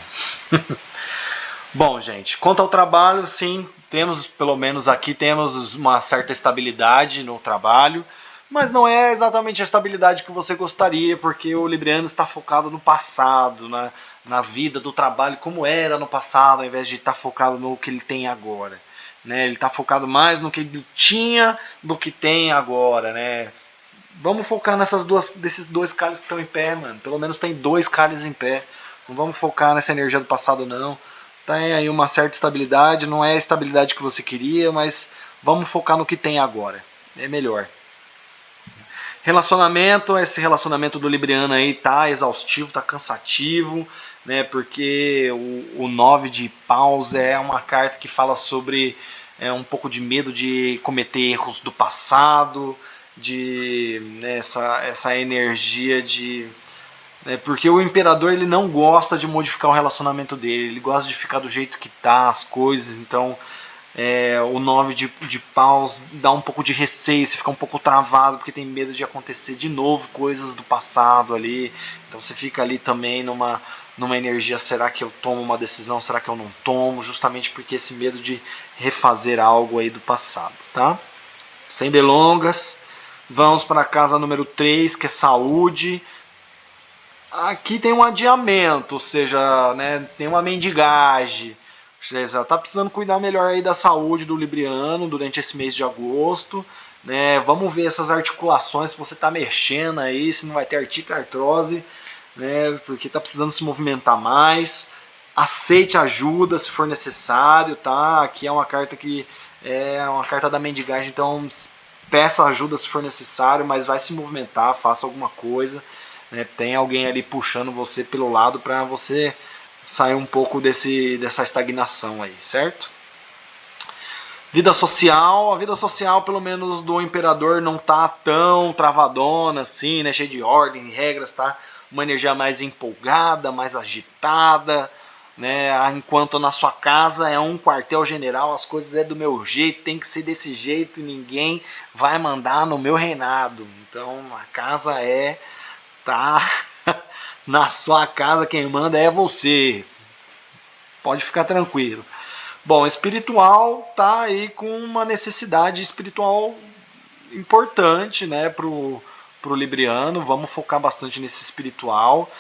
S1: Bom, gente, quanto ao trabalho, sim, temos, pelo menos aqui, temos uma certa estabilidade no trabalho, mas não é exatamente a estabilidade que você gostaria, porque o Libriano está focado no passado, na vida do trabalho como era no passado, ao invés de estar focado no que ele tem agora. Né? Ele está focado mais no que ele tinha do que tem agora, né? Vamos focar desses dois cálices que estão em pé, mano. Pelo menos tem dois cálices em pé. Não vamos focar nessa energia do passado, não. Tem aí uma certa estabilidade, não é a estabilidade que você queria, mas vamos focar no que tem agora. É melhor. Relacionamento, esse relacionamento do Libriano aí tá exaustivo, tá cansativo, né? Porque o 9 de paus é uma carta que fala sobre um pouco de medo de cometer erros do passado, de né, essa energia de porque o imperador ele não gosta de modificar o relacionamento dele, ele gosta de ficar do jeito que tá as coisas. Então o 9 de paus dá um pouco de receio, você fica um pouco travado porque tem medo de acontecer de novo coisas do passado ali. Então você fica ali também numa energia, será que eu tomo uma decisão, será que eu não tomo, justamente porque esse medo de refazer algo aí do passado, tá? Sem delongas, vamos para a casa número 3, que é saúde. Aqui tem um adiamento, ou seja, né, tem uma mendigagem, Você já está precisando cuidar melhor aí da saúde do libriano durante esse mês de agosto, né? Vamos ver essas articulações, se você está mexendo aí, se não vai ter artrite, artrose, né? Porque está precisando se movimentar mais. Aceite ajuda se for necessário, tá? Aqui é uma carta que é uma carta da mendigagem, então peça ajuda se for necessário, mas vai se movimentar, faça alguma coisa, né? Tem alguém ali puxando você pelo lado para você sair um pouco dessa estagnação aí, certo? Vida social, a vida social pelo menos do imperador não tá tão travadona assim, né? Cheia de ordem, regras, tá? Uma energia mais empolgada, mais agitada, né? Enquanto na sua casa é um quartel-general, as coisas é do meu jeito, tem que ser desse jeito e ninguém vai mandar no meu reinado. Então a casa tá na sua casa, quem manda é você. Pode ficar tranquilo. Bom, espiritual tá aí com uma necessidade espiritual importante, né, pro libriano. Vamos focar bastante nesse espiritual,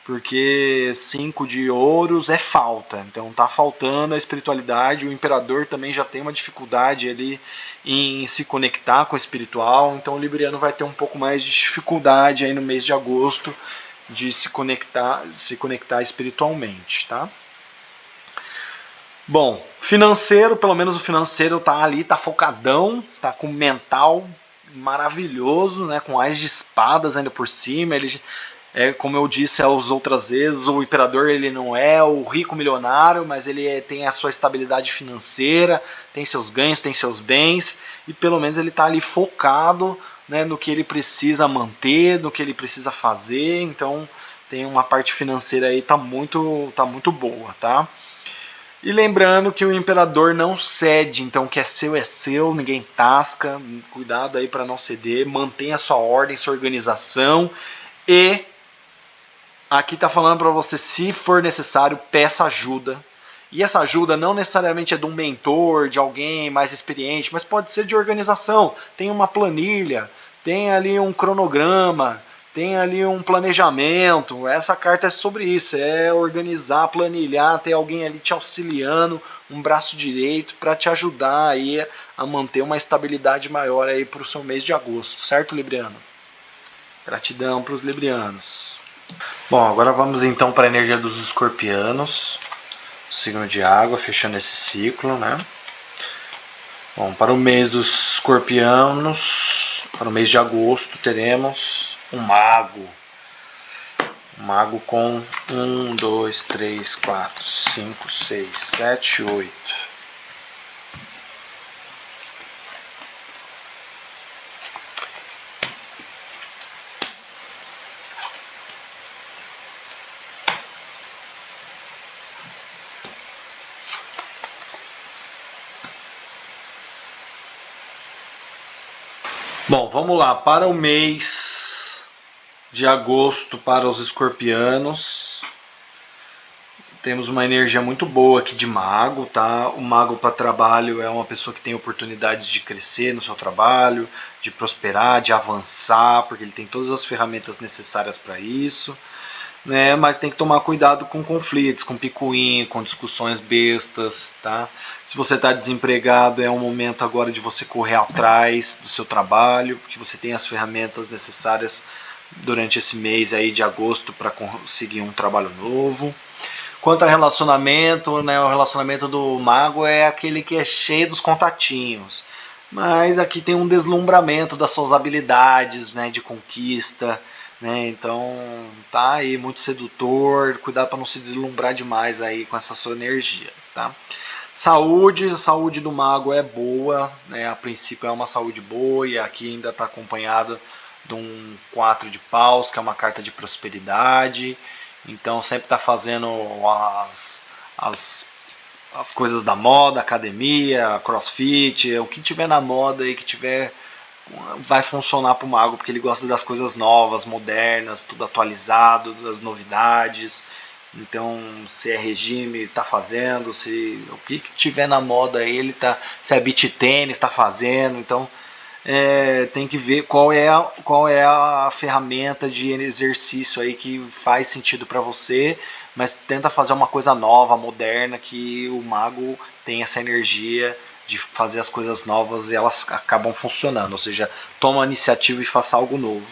S1: porque 5 de ouros é falta. Então tá faltando a espiritualidade. O imperador também já tem uma dificuldade ali em se conectar com o espiritual. Então o libriano vai ter um pouco mais de dificuldade aí no mês de agosto de se conectar espiritualmente, tá? Bom, financeiro, pelo menos o financeiro tá ali, tá focadão, tá com mental maravilhoso, né, com ás de espadas ainda por cima. Ele como eu disse as outras vezes, o imperador ele não é o rico milionário, mas ele tem a sua estabilidade financeira, tem seus ganhos, tem seus bens, e pelo menos ele tá ali focado, né, no que ele precisa manter, no que ele precisa fazer. Então tem uma parte financeira aí tá muito boa, tá? E lembrando que o imperador não cede, então o que é seu, ninguém tasca. Cuidado aí para não ceder, mantenha sua ordem, sua organização. E aqui está falando para você, se for necessário, peça ajuda. E essa ajuda não necessariamente é de um mentor, de alguém mais experiente, mas pode ser de organização. Tem uma planilha, tem ali um cronograma, tem ali um planejamento. Essa carta é sobre isso, é organizar, planilhar, ter alguém ali te auxiliando, um braço direito para te ajudar aí a manter uma estabilidade maior aí para o seu mês de agosto, certo, Libriano? Gratidão para os librianos. Bom, agora vamos então para a energia dos escorpianos, signo de água, fechando esse ciclo, né? Bom, para o mês dos escorpianos, para o mês de agosto, teremos um mago. Um mago com 1, 2, 3, 4, 5, 6, 7, 8. Bom, vamos lá. Para o mês de agosto, para os escorpianos, temos uma energia muito boa aqui de mago, tá? O mago para trabalho é uma pessoa que tem oportunidades de crescer no seu trabalho, de prosperar, de avançar, porque ele tem todas as ferramentas necessárias para isso, né? Mas tem que tomar cuidado com conflitos, com picuinha, com discussões bestas, tá? Se você está desempregado, é um momento agora de você correr atrás do seu trabalho, porque você tem as ferramentas necessárias durante esse mês aí de agosto para conseguir um trabalho novo. Quanto ao relacionamento, né, o relacionamento do mago é aquele que é cheio dos contatinhos. Mas aqui tem um deslumbramento das suas habilidades, né, de conquista, né? Então tá aí muito sedutor, cuidado para não se deslumbrar demais aí com essa sua energia, tá? Saúde, a saúde do mago é boa, né? A princípio é uma saúde boa e aqui ainda está acompanhada de um 4 de paus, que é uma carta de prosperidade. Então sempre está fazendo as coisas da moda, academia, crossfit, o que tiver na moda e que tiver vai funcionar para o mago, porque ele gosta das coisas novas, modernas, tudo atualizado, das novidades. Então, se é regime, está fazendo, se o que tiver na moda aí, ele tá, se é beach tênis, está fazendo. Então, tem que ver qual é a ferramenta de exercício aí que faz sentido para você, mas tenta fazer uma coisa nova, moderna, que o mago tem essa energia de fazer as coisas novas e elas acabam funcionando, ou seja, toma a iniciativa e faça algo novo.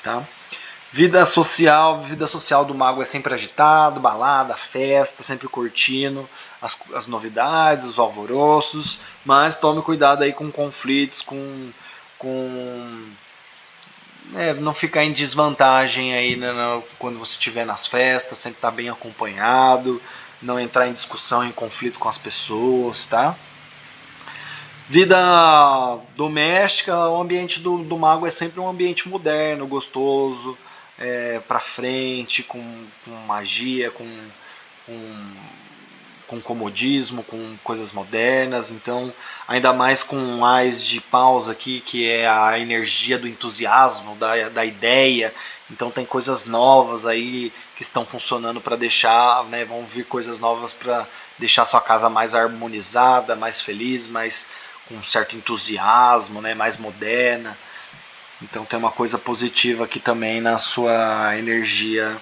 S1: Tá? Vida social do mago é sempre agitado, balada, festa, sempre curtindo as novidades, os alvoroços, mas tome cuidado aí com conflitos, não ficar em desvantagem aí, né, quando você estiver nas festas, sempre estar bem acompanhado, não entrar em discussão, em conflito com as pessoas, tá? Vida doméstica, o ambiente do mago é sempre um ambiente moderno, gostoso, para frente, com magia, com comodismo, com coisas modernas. Então, ainda mais com um ás de paus aqui, que é a energia do entusiasmo, da ideia. Então, tem coisas novas aí que estão funcionando para deixar, né, vão vir coisas novas para deixar sua casa mais harmonizada, mais feliz, mais com um certo entusiasmo, né, mais moderna. Então tem uma coisa positiva aqui também na sua energia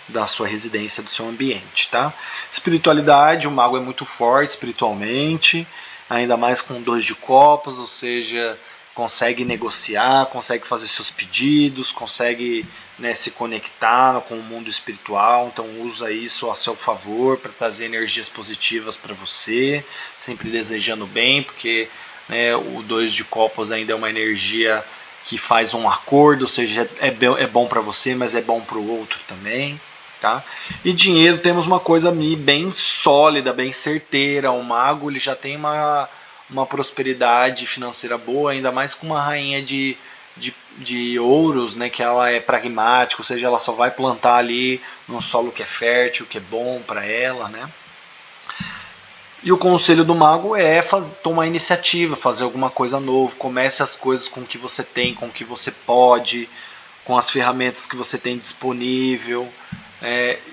S1: da sua residência, do seu ambiente, tá? Espiritualidade, o mago é muito forte espiritualmente, ainda mais com 2 de copas, ou seja, consegue negociar, consegue fazer seus pedidos, consegue, né, se conectar com o mundo espiritual, então usa isso a seu favor para trazer energias positivas para você, sempre desejando bem, porque, né, o 2 de copas ainda é uma energia que faz um acordo, ou seja, é bom para você, mas é bom para o outro também. Tá? E dinheiro, temos uma coisa bem sólida, bem certeira. O mago ele já tem uma prosperidade financeira boa, ainda mais com uma rainha de ouros, né, que ela é pragmática, ou seja, ela só vai plantar ali num solo que é fértil, que é bom para ela, né? E o conselho do mago é tomar iniciativa, fazer alguma coisa nova, comece as coisas com o que você tem, com o que você pode, com as ferramentas que você tem disponível,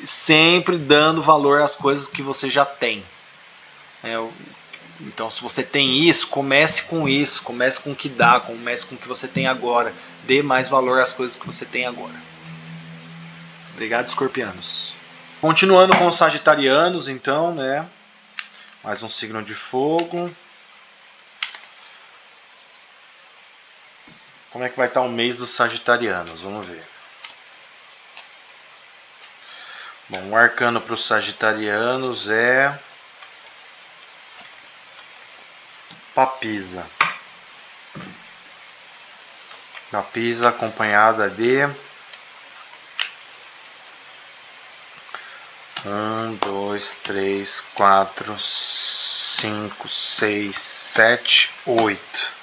S1: sempre dando valor às coisas que você já tem. Então, se você tem isso, comece com o que dá, comece com o que você tem agora, dê mais valor às coisas que você tem agora. Obrigado, escorpianos. Continuando com os sagitarianos, então, né? Mais um signo de fogo. Como é que vai estar o mês dos sagitarianos? Vamos ver. Bom, o arcano para os sagitarianos é Papisa. Papisa acompanhada de 1, 2, 3, 4, 5, 6, 7, 8.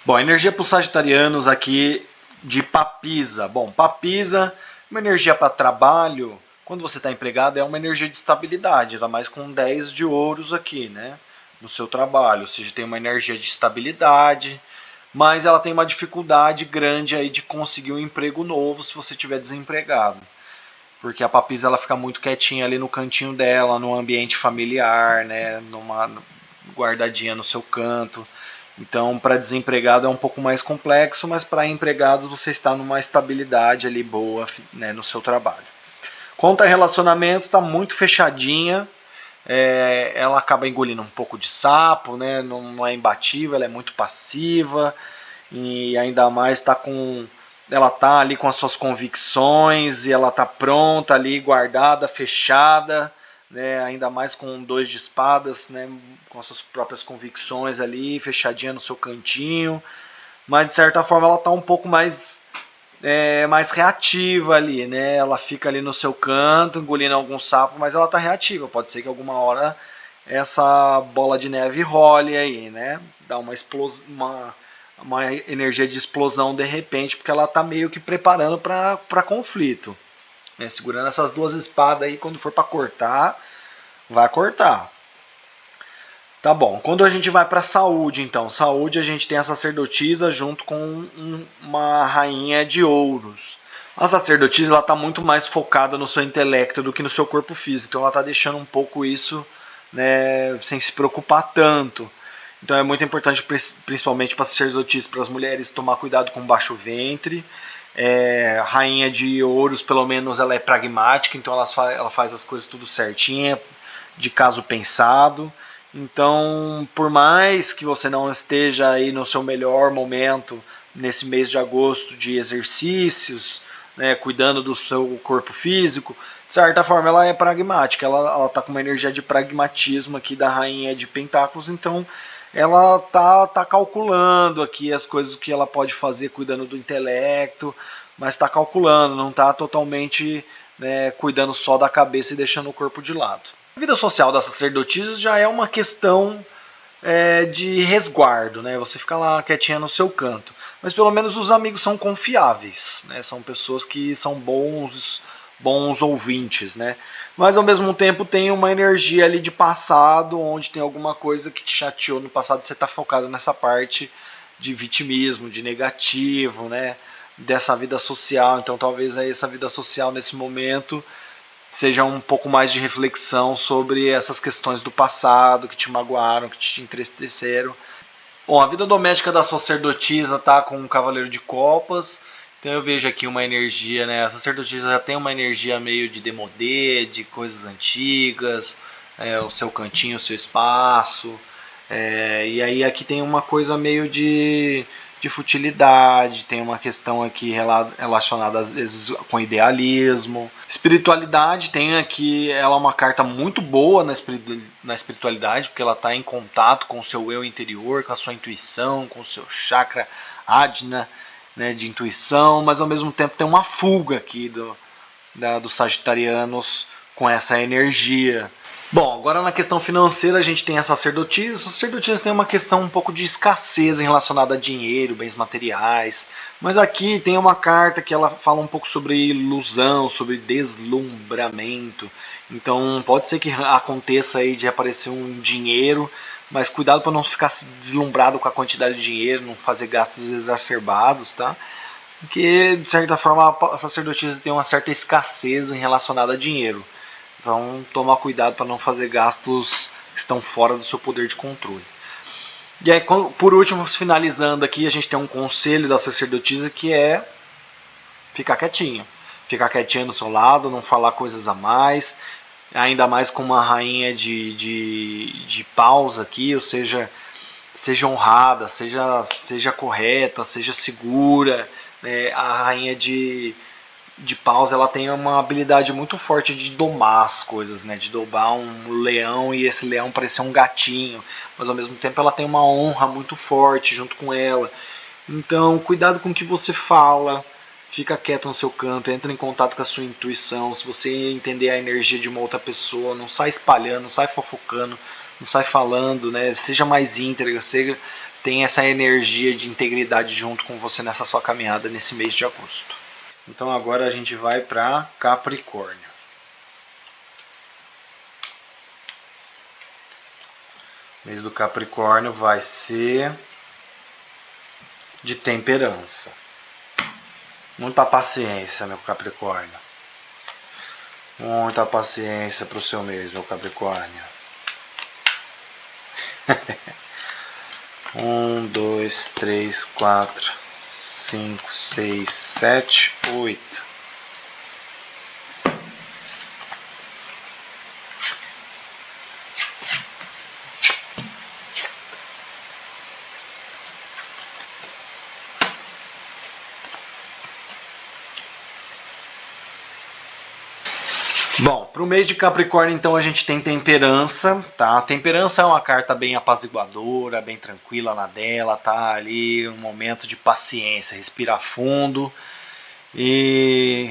S1: Bom, energia para os sagitarianos aqui de Papisa. Bom, Papisa, uma energia para trabalho, quando você está empregado, é uma energia de estabilidade, ainda mais com 10 de ouros aqui, né? No seu trabalho, ou seja, tem uma energia de estabilidade, mas ela tem uma dificuldade grande aí de conseguir um emprego novo se você estiver desempregado. Porque a Papisa ela fica muito quietinha ali no cantinho dela, no ambiente familiar, né? Numa guardadinha no seu canto. Então, para desempregado é um pouco mais complexo, mas para empregados você está numa estabilidade ali boa, né, no seu trabalho. Quanto a relacionamento, está muito fechadinha, ela acaba engolindo um pouco de sapo, né, não é imbatível, ela é muito passiva e ainda mais ela está ali com as suas convicções e ela está pronta ali, guardada, fechada, né, ainda mais com 2 de espadas, né, com as suas próprias convicções ali, fechadinha no seu cantinho, mas de certa forma ela está um pouco mais reativa ali, né, ela fica ali no seu canto, engolindo algum sapo, mas ela está reativa, pode ser que alguma hora essa bola de neve role aí, né, dá uma explosão, uma energia de explosão de repente, porque ela está meio que preparando para conflito. Segurando essas 2 espadas aí, quando for para cortar, vai cortar. Tá bom, quando a gente vai para saúde, então, saúde a gente tem a sacerdotisa junto com uma rainha de ouros. A sacerdotisa ela está muito mais focada no seu intelecto do que no seu corpo físico, então ela está deixando um pouco isso, né, sem se preocupar tanto. Então é muito importante, principalmente para sacerdotisas, para as mulheres, tomar cuidado com o baixo ventre. Rainha de ouros, pelo menos, ela é pragmática, então ela faz as coisas tudo certinha, de caso pensado. Então, por mais que você não esteja aí no seu melhor momento, nesse mês de agosto, de exercícios, né, cuidando do seu corpo físico, de certa forma ela é pragmática, ela tá com uma energia de pragmatismo aqui da rainha de pentáculos, então ela tá calculando aqui as coisas que ela pode fazer cuidando do intelecto, mas está calculando, não está totalmente, né, cuidando só da cabeça e deixando o corpo de lado. A vida social das sacerdotisas já é uma questão de resguardo, né? Você fica lá quietinha no seu canto. Mas pelo menos os amigos são confiáveis, né? São pessoas que são bons ouvintes, né? Mas ao mesmo tempo tem uma energia ali de passado, onde tem alguma coisa que te chateou no passado, você está focado nessa parte de vitimismo, de negativo, né? Dessa vida social. Então talvez essa vida social nesse momento seja um pouco mais de reflexão sobre essas questões do passado que te magoaram, que te entristeceram. Bom, a vida doméstica da sacerdotisa tá com um cavaleiro de copas, então eu vejo aqui uma energia, né? A sacerdotisa já tem uma energia meio de demodê, de coisas antigas, o seu cantinho, o seu espaço. E aí aqui tem uma coisa meio de futilidade, tem uma questão aqui relacionada às vezes com idealismo. Espiritualidade tem aqui, ela é uma carta muito boa na espiritualidade, porque ela está em contato com o seu eu interior, com a sua intuição, com o seu chakra Ajna, né, de intuição, mas ao mesmo tempo tem uma fuga aqui dos sagitarianos com essa energia. Bom, agora na questão financeira a gente tem a sacerdotisa. A sacerdotisa tem uma questão um pouco de escassez em relacionada a dinheiro, bens materiais. Mas aqui tem uma carta que ela fala um pouco sobre ilusão, sobre deslumbramento. Então pode ser que aconteça aí de aparecer um dinheiro, mas cuidado para não ficar deslumbrado com a quantidade de dinheiro, não fazer gastos exacerbados, tá? Porque de certa forma a sacerdotisa tem uma certa escassez em relacionada a dinheiro. Então, tomar cuidado para não fazer gastos que estão fora do seu poder de controle. E aí, por último, finalizando aqui, a gente tem um conselho da sacerdotisa que é ficar quietinho. Ficar quietinho do seu lado, não falar coisas a mais. Ainda mais com uma rainha de paus aqui, ou seja honrada, seja correta, seja segura. A rainha de paus ela tem uma habilidade muito forte de domar as coisas, né? De domar um leão e esse leão parecer um gatinho, mas ao mesmo tempo ela tem uma honra muito forte junto com ela. Então cuidado com o que você fala, fica quieto no seu canto, entra em contato com a sua intuição. Se você entender a energia de uma outra pessoa, não sai espalhando, não sai fofocando, não sai falando, né? Seja mais íntegra, tem essa energia de integridade junto com você nessa sua caminhada nesse mês de agosto. Então agora a gente vai para Capricórnio. O mês do Capricórnio vai ser de temperança. Muita paciência, meu Capricórnio. Muita paciência para o seu mês, meu Capricórnio. 1, 2, 3, 4, 5, 6, 7, 8. Bom, para o mês de Capricórnio, então, a gente tem temperança, tá? Temperança é uma carta bem apaziguadora, bem tranquila na dela, tá? Ali um momento de paciência, respirar fundo e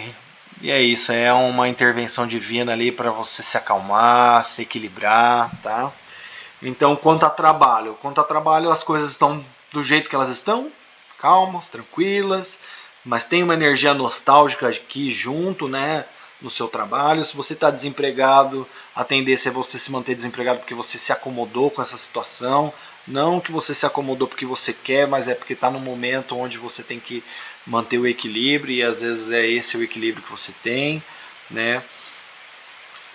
S1: é isso, é uma intervenção divina ali para você se acalmar, se equilibrar, tá? Então, quanto a trabalho as coisas estão do jeito que elas estão, calmas, tranquilas, mas tem uma energia nostálgica aqui junto, né? No seu trabalho. Se você está desempregado, a tendência é você se manter desempregado porque você se acomodou com essa situação. Não que você se acomodou porque você quer, mas é porque está no momento onde você tem que manter o equilíbrio, e às vezes é esse o equilíbrio que você tem, né?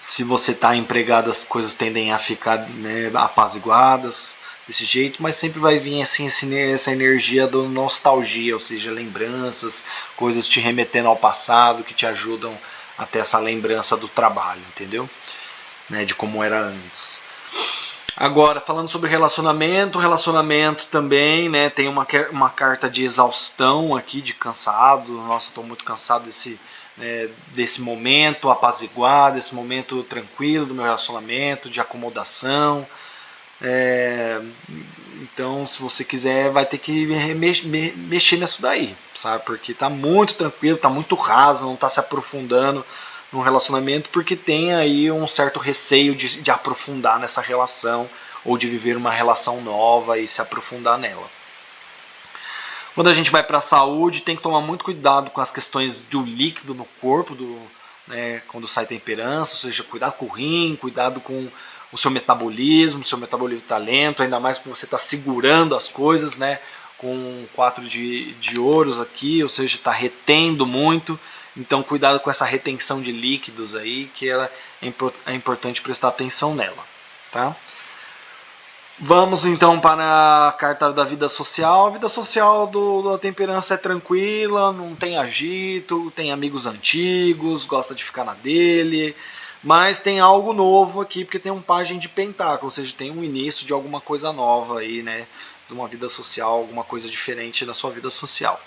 S1: Se você está empregado, as coisas tendem a ficar, né, apaziguadas desse jeito, mas sempre vai vir assim essa energia do nostalgia, ou seja, lembranças, coisas te remetendo ao passado que te ajudam a ter essa lembrança do trabalho, entendeu? Né, de como era antes. Agora, falando sobre relacionamento também, né, tem uma carta de exaustão aqui, de cansado. Nossa, estou muito cansado desse momento apaziguado, desse momento tranquilo do meu relacionamento, de acomodação. Então, se você quiser, vai ter que mexer nisso daí, sabe? Porque tá muito tranquilo, tá muito raso, não tá se aprofundando no relacionamento, porque tem aí um certo receio de aprofundar nessa relação, ou de viver uma relação nova e se aprofundar nela. Quando a gente vai para a saúde, tem que tomar muito cuidado com as questões do líquido no corpo, né, quando sai temperança, ou seja, cuidado com o rim, cuidado com o seu metabolismo está lento, ainda mais porque você está segurando as coisas, né, com 4 de ouros aqui, ou seja, está retendo muito. Então cuidado com essa retenção de líquidos aí, que é importante prestar atenção nela, tá? Vamos então para a carta da vida social. A vida social da temperança é tranquila, não tem agito, tem amigos antigos, gosta de ficar na dele, mas tem algo novo aqui, porque tem um pajem de pentáculo, ou seja, tem um início de alguma coisa nova aí, né? De uma vida social, alguma coisa diferente na sua vida social.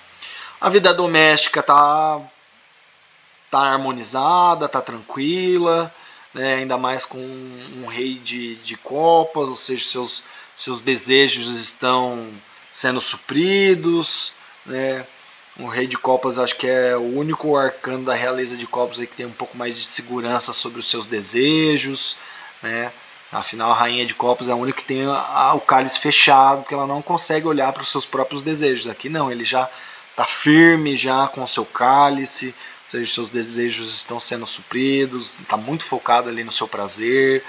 S1: A vida doméstica tá harmonizada, tá tranquila, né? Ainda mais com um rei de copas, ou seja, seus desejos estão sendo supridos, né? O rei de copas acho que é o único arcano da realeza de copas aí que tem um pouco mais de segurança sobre os seus desejos, né? Afinal, a rainha de copas é a única que tem o cálice fechado, porque ela não consegue olhar para os seus próprios desejos. Aqui não, ele já está firme já com o seu cálice, ou seja, seus desejos estão sendo supridos, está muito focado ali no seu prazer.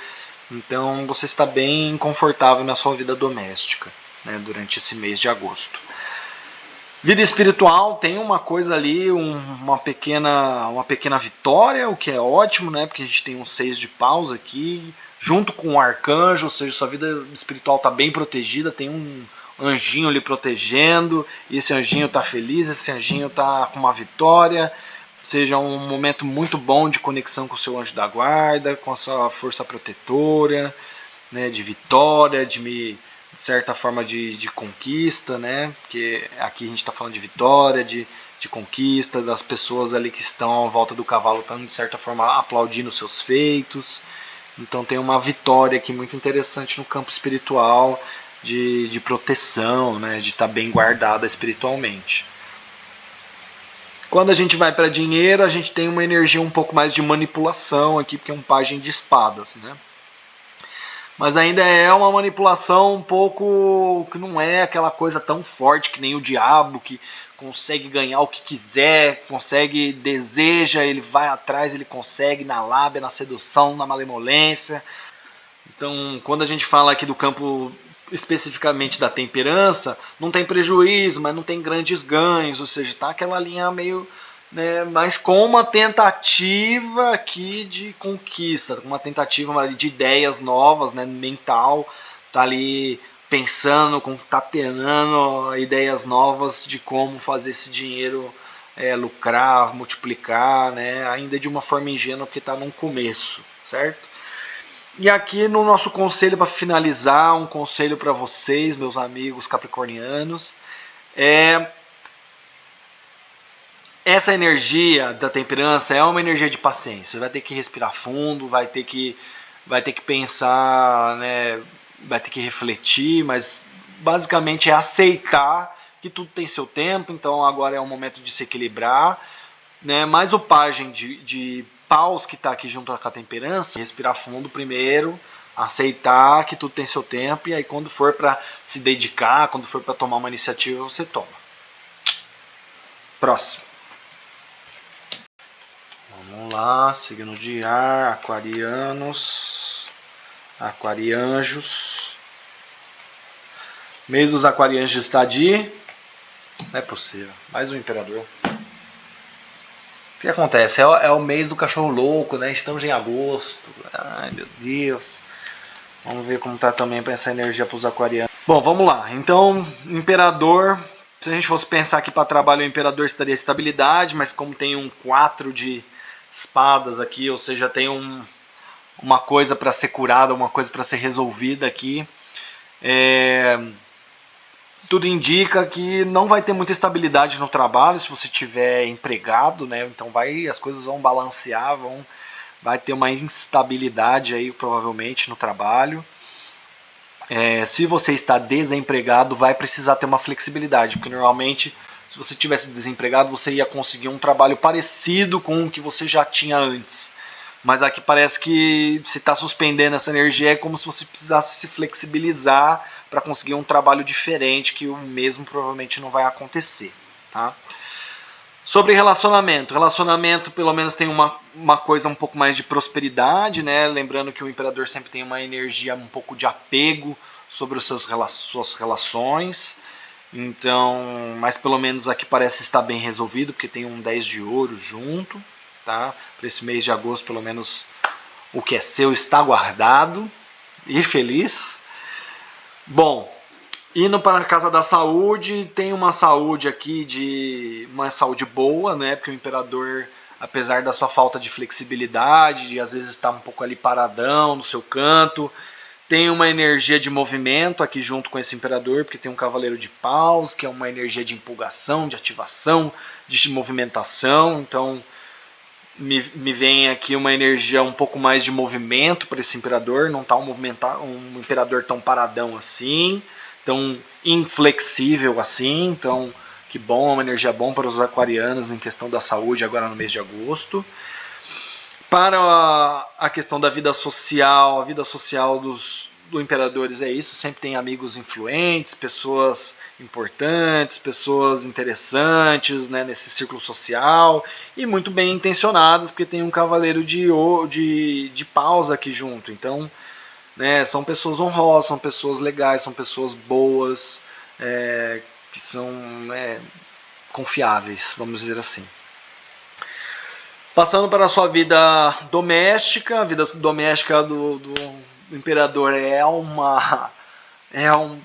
S1: Então você está bem confortável na sua vida doméstica, né, durante esse mês de agosto. Vida espiritual tem uma coisa ali, uma pequena vitória, o que é ótimo, né? Porque a gente tem um 6 de paus aqui, junto com o arcanjo, ou seja, sua vida espiritual está bem protegida, tem um anjinho lhe protegendo, e esse anjinho está feliz, esse anjinho está com uma vitória, seja um momento muito bom de conexão com o seu anjo da guarda, com a sua força protetora, né, de vitória, de certa forma de conquista, né? Porque aqui a gente está falando de vitória, de conquista, das pessoas ali que estão à volta do cavalo estão de certa forma aplaudindo os seus feitos. Então tem uma vitória aqui muito interessante no campo espiritual, de proteção, né? De estar bem guardada espiritualmente. Quando a gente vai para dinheiro, a gente tem uma energia um pouco mais de manipulação aqui, porque é um pajem de espadas, né? Mas ainda é uma manipulação um pouco que não é aquela coisa tão forte que nem o diabo, que consegue ganhar o que quiser, consegue, deseja, ele vai atrás, ele consegue na lábia, na sedução, na malemolência. Então, quando a gente fala aqui do campo especificamente da temperança, não tem prejuízo, mas não tem grandes ganhos, ou seja, tá aquela linha meio, né, mas com uma tentativa aqui de conquista, com uma tentativa de ideias novas, né, mental, tá ali pensando, concatenando ideias novas de como fazer esse dinheiro lucrar, multiplicar, né, ainda de uma forma ingênua, porque está num começo, certo? E aqui no nosso conselho, para finalizar, um conselho para vocês, meus amigos capricornianos, essa energia da temperança é uma energia de paciência. Você vai ter que respirar fundo, vai ter que pensar, né, vai ter que refletir, mas basicamente é aceitar que tudo tem seu tempo, então agora é o momento de se equilibrar, né? Mas o pajem de paus que está aqui junto com a temperança, respirar fundo primeiro, aceitar que tudo tem seu tempo, e aí quando for para se dedicar, quando for para tomar uma iniciativa, você toma. Próximo. Vamos lá, signo de ar, aquarianos, aquarianjos. Mês dos aquarianjos está de Não é possível. Mais um imperador. O que acontece? É o mês do cachorro louco, né? Estamos em agosto. Ai, meu Deus. Vamos ver como tá também para essa energia para os aquarianos. Bom, vamos lá. Então, imperador. Se a gente fosse pensar aqui para trabalho, o imperador estaria estabilidade, mas como tem um 4 de espadas aqui, ou seja, tem uma coisa para ser curada, uma coisa para ser resolvida aqui. Tudo indica que não vai ter muita estabilidade no trabalho se você tiver empregado, né? Então as coisas vão balancear, vai ter uma instabilidade aí provavelmente no trabalho. Se você está desempregado, vai precisar ter uma flexibilidade, porque normalmente se você tivesse desempregado, você ia conseguir um trabalho parecido com o que você já tinha antes. Mas aqui parece que se está suspendendo essa energia, é como se você precisasse se flexibilizar para conseguir um trabalho diferente, que o mesmo provavelmente não vai acontecer. Tá? Sobre relacionamento. Relacionamento pelo menos tem uma coisa um pouco mais de prosperidade, né? Lembrando que o imperador sempre tem uma energia um pouco de apego sobre suas relações. Então, mas pelo menos aqui parece estar bem resolvido, porque tem um 10 de ouro junto. Tá? Para esse mês de agosto, pelo menos o que é seu está guardado e feliz. Bom, indo para a casa da saúde, tem uma saúde aqui uma saúde boa, né? Porque o imperador, apesar da sua falta de flexibilidade, de às vezes estar um pouco ali paradão no seu canto, tem uma energia de movimento aqui junto com esse imperador, porque tem um cavaleiro de paus, que é uma energia de empolgação, de ativação, de movimentação. Então me vem aqui uma energia um pouco mais de movimento para esse imperador, não está um imperador tão paradão assim, tão inflexível assim. Então, que bom, uma energia bom para os aquarianos em questão da saúde agora no mês de agosto. Para a questão da vida social, a vida social do Imperadores é isso, sempre tem amigos influentes, pessoas importantes, pessoas interessantes, né, nesse círculo social, e muito bem intencionados, porque tem um cavaleiro de paus aqui junto. Então, né, são pessoas honrosas, são pessoas legais, são pessoas boas, que são, né, confiáveis, vamos dizer assim. Passando para a sua vida doméstica, a vida doméstica do imperador é um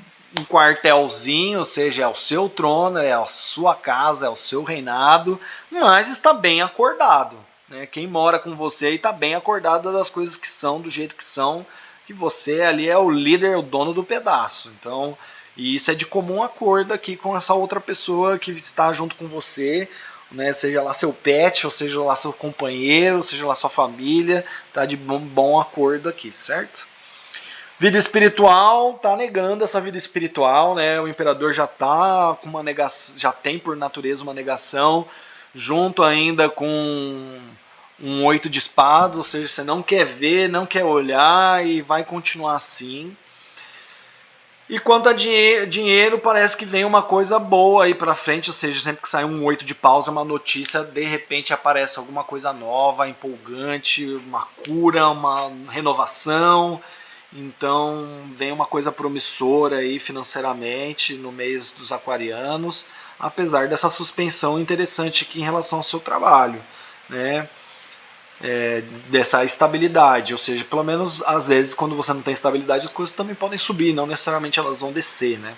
S1: quartelzinho, ou seja, é o seu trono, é a sua casa, é o seu reinado, mas está bem acordado. Né? Quem mora com você está bem acordado das coisas que são, do jeito que são, que você ali é o líder, o dono do pedaço. Então, e isso é de comum acordo aqui com essa outra pessoa que está junto com você, né, seja lá seu pet, ou seja lá seu companheiro, ou seja lá sua família, tá de bom acordo aqui, certo? Vida espiritual, tá negando essa vida espiritual, né? O imperador já tá com uma negação, já tem por natureza uma negação, junto ainda com um 8 de espadas, ou seja, você não quer ver, não quer olhar e vai continuar assim. E quanto a dinheiro, parece que vem uma coisa boa aí pra frente, ou seja, sempre que sai um 8 de paus é uma notícia, de repente aparece alguma coisa nova, empolgante, uma cura, uma renovação. Então vem uma coisa promissora aí financeiramente no mês dos aquarianos, apesar dessa suspensão interessante aqui em relação ao seu trabalho, né? Dessa estabilidade, ou seja, pelo menos às vezes quando você não tem estabilidade as coisas também podem subir, não necessariamente elas vão descer, né?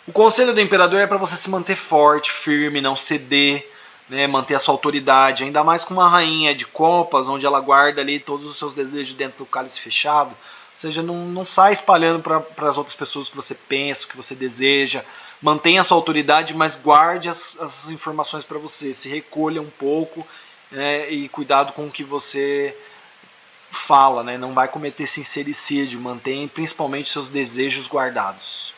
S1: O conselho do imperador é para você se manter forte, firme, não ceder, né? Manter a sua autoridade, ainda mais com uma rainha de copas, onde ela guarda ali todos os seus desejos dentro do cálice fechado, ou seja, não sai espalhando para as outras pessoas o que você pensa, o que você deseja, mantenha a sua autoridade, mas guarde as informações para você, se recolha um pouco, e cuidado com o que você fala, né? Não vai cometer sincericídio, mantém principalmente seus desejos guardados.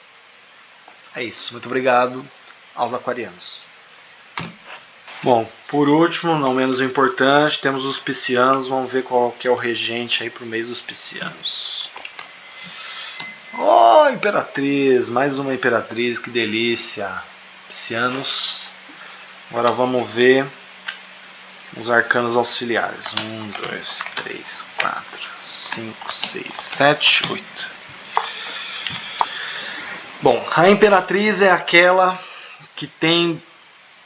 S1: É isso, muito obrigado aos aquarianos. Bom, por último, não menos importante, temos os piscianos, vamos ver qual que é o regente aí para o mês dos piscianos. Oh, imperatriz, mais uma imperatriz, que delícia. Piscianos, agora vamos ver os arcanos auxiliares. 1, 2, 3, 4, 5, 6, 7, 8. Bom, a imperatriz é aquela que tem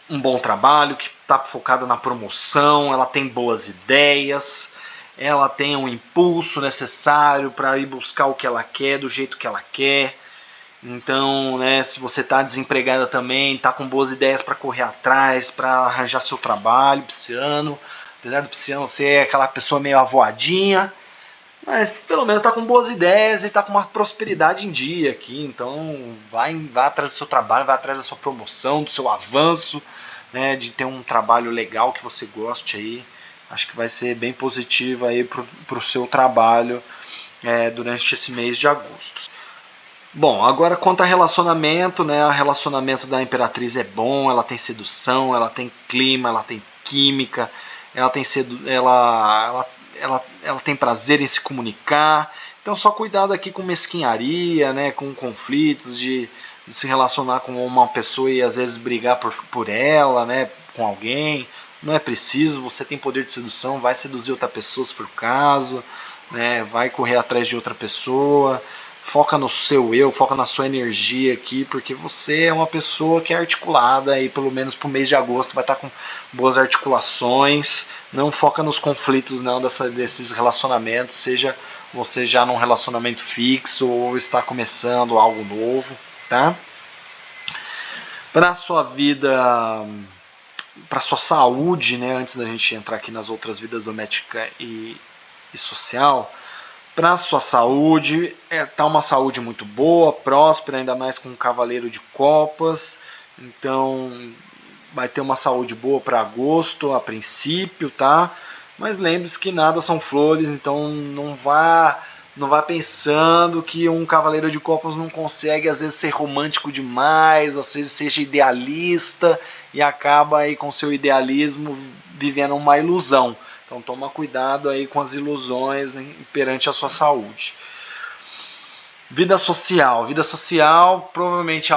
S1: um bom trabalho, que está focada na promoção, ela tem boas ideias, ela tem um impulso necessário para ir buscar o que ela quer, do jeito que ela quer. Então, né, se você está desempregada também, está com boas ideias para correr atrás, para arranjar seu trabalho, pisciano. Apesar do pisciano ser aquela pessoa meio avoadinha, mas pelo menos está com boas ideias e está com uma prosperidade em dia aqui. Então, vai atrás do seu trabalho, vai atrás da sua promoção, do seu avanço, né, de ter um trabalho legal que você goste aí. Acho que vai ser bem positivo aí pro seu trabalho durante esse mês de agosto. Bom, agora quanto a relacionamento, né? O relacionamento da Imperatriz é bom, ela tem sedução, ela tem clima, ela tem química, ela tem ela tem prazer em se comunicar. Então só cuidado aqui com mesquinharia, né? Com conflitos de se relacionar com uma pessoa e às vezes brigar por ela, né? Com alguém. Não é preciso, você tem poder de sedução, vai seduzir outra pessoa se for o caso, né? Vai correr atrás de outra pessoa. Foca no seu eu, foca na sua energia aqui, porque você é uma pessoa que é articulada e pelo menos pro mês de agosto vai estar com boas articulações. Não foca nos conflitos não desses relacionamentos, seja você já num relacionamento fixo ou está começando algo novo, tá? Para a sua vida, para a sua saúde, né, antes da gente entrar aqui nas outras vidas doméstica e social, para a sua saúde, tá uma saúde muito boa, próspera, ainda mais com um cavaleiro de copas. Então, vai ter uma saúde boa para agosto, a princípio, tá? Mas lembre-se que nada são flores, então não vá pensando que um cavaleiro de copas não consegue, às vezes, ser romântico demais, às vezes seja idealista e acaba aí com seu idealismo vivendo uma ilusão. Então toma cuidado aí com as ilusões, né, perante a sua saúde. Vida social, provavelmente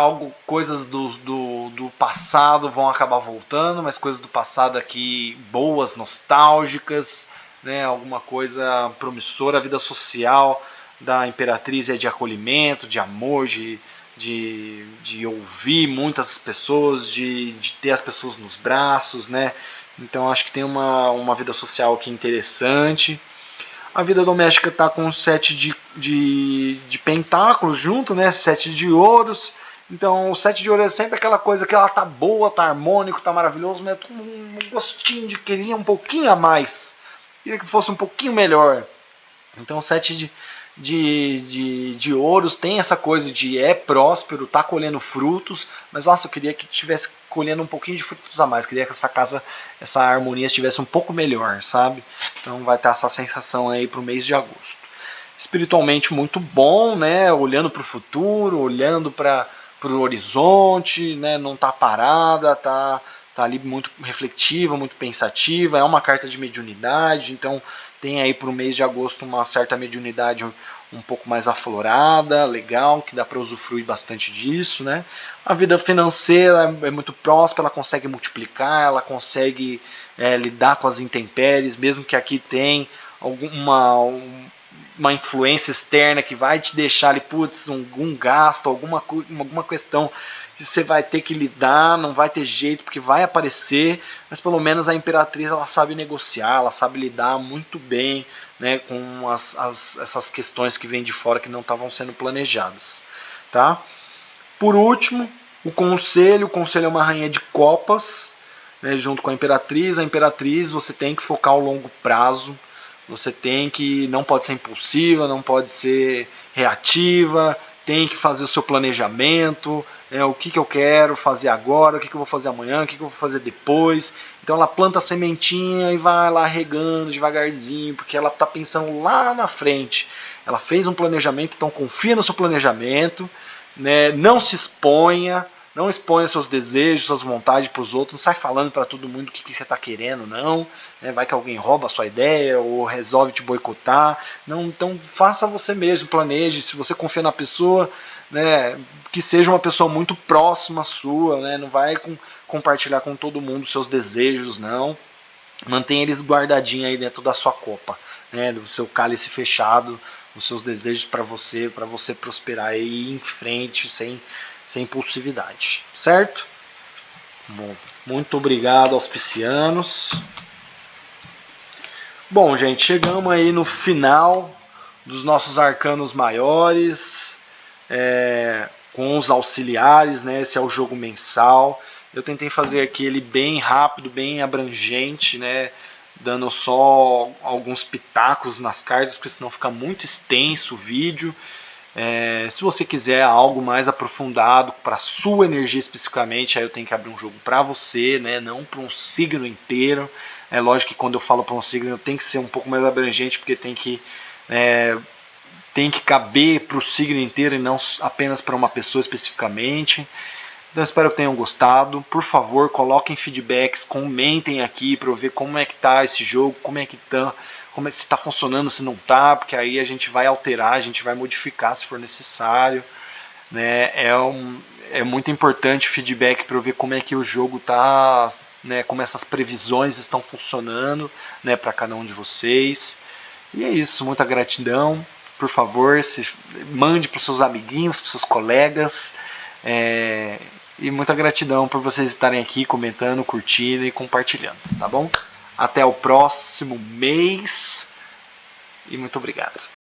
S1: coisas do passado vão acabar voltando, mas coisas do passado aqui boas, nostálgicas, né, alguma coisa promissora. A vida social da Imperatriz é de acolhimento, de amor, de ouvir muitas pessoas, de ter as pessoas nos braços, né? Então acho que tem uma vida social aqui interessante. A vida doméstica está com 7 de pentáculos junto, né? 7 de ouros. Então o 7 de ouros é sempre aquela coisa que ela tá boa, tá harmônico, tá maravilhoso, mas com um gostinho de queria um pouquinho a mais. Queria que fosse um pouquinho melhor. Então o 7 de ouros tem essa coisa de próspero, tá colhendo frutos, mas nossa, eu queria que tivesse colhendo um pouquinho de frutos a mais, queria que essa casa, essa harmonia estivesse um pouco melhor, sabe? Então vai ter essa sensação aí pro mês de agosto. Espiritualmente muito bom, né? Olhando para o futuro, olhando para o horizonte, né? Não tá parada, tá ali muito reflexiva, muito pensativa. É uma carta de mediunidade, então tem aí para o mês de agosto uma certa mediunidade um pouco mais aflorada, legal, que dá para usufruir bastante disso, né? A vida financeira é muito próspera, ela consegue multiplicar, ela consegue lidar com as intempéries, mesmo que aqui tem uma influência externa que vai te deixar ali, putz, um gasto, alguma questão que você vai ter que lidar, não vai ter jeito, porque vai aparecer, mas pelo menos a Imperatriz ela sabe negociar, ela sabe lidar muito bem, né, com essas questões que vêm de fora que não estavam sendo planejadas. Tá? Por último, o conselho é uma rainha de copas, né, junto com a Imperatriz você tem que focar ao longo prazo, você não pode ser impulsiva, não pode ser reativa, tem que fazer o seu planejamento, o que eu quero fazer agora, o que eu vou fazer amanhã, o que eu vou fazer depois. Então ela planta a sementinha e vai lá regando devagarzinho, porque ela está pensando lá na frente. Ela fez um planejamento, então confia no seu planejamento, né? Não se exponha, não exponha seus desejos, suas vontades para os outros, não sai falando para todo mundo o que você está querendo, não. Né? Vai que alguém rouba a sua ideia ou resolve te boicotar. Não, então faça você mesmo, planeje. Se você confia na pessoa, né, que seja uma pessoa muito próxima sua, né? Não vai compartilhar com todo mundo seus desejos, não. Mantenha eles guardadinhos aí dentro da sua copa, né, do seu cálice fechado, os seus desejos para você prosperar e ir em frente sem impulsividade, certo? Bom, muito obrigado aos piscianos. Bom, gente, chegamos aí no final dos nossos arcanos maiores, com os auxiliares, né? Esse é o jogo mensal. Eu tentei fazer aqui ele bem rápido, bem abrangente, né? Dando só alguns pitacos nas cartas, porque senão fica muito extenso o vídeo. Se você quiser algo mais aprofundado para sua energia especificamente, aí eu tenho que abrir um jogo para você, né? Não para um signo inteiro. É lógico que quando eu falo para um signo tem que ser um pouco mais abrangente, porque tem que caber para o signo inteiro e não apenas para uma pessoa especificamente. Então espero que tenham gostado. Por favor, coloquem feedbacks, comentem aqui para eu ver como é que tá esse jogo, como é que tá, se está funcionando, se não tá, porque aí a gente vai alterar, a gente vai modificar se for necessário, né? É muito importante o feedback para eu ver como é que o jogo tá, né? Como essas previsões estão funcionando, né? Para cada um de vocês. E é isso, muita gratidão. Por favor, mande para os seus amiguinhos, para os seus colegas. E muita gratidão por vocês estarem aqui comentando, curtindo e compartilhando, tá bom? Até o próximo mês e muito obrigado.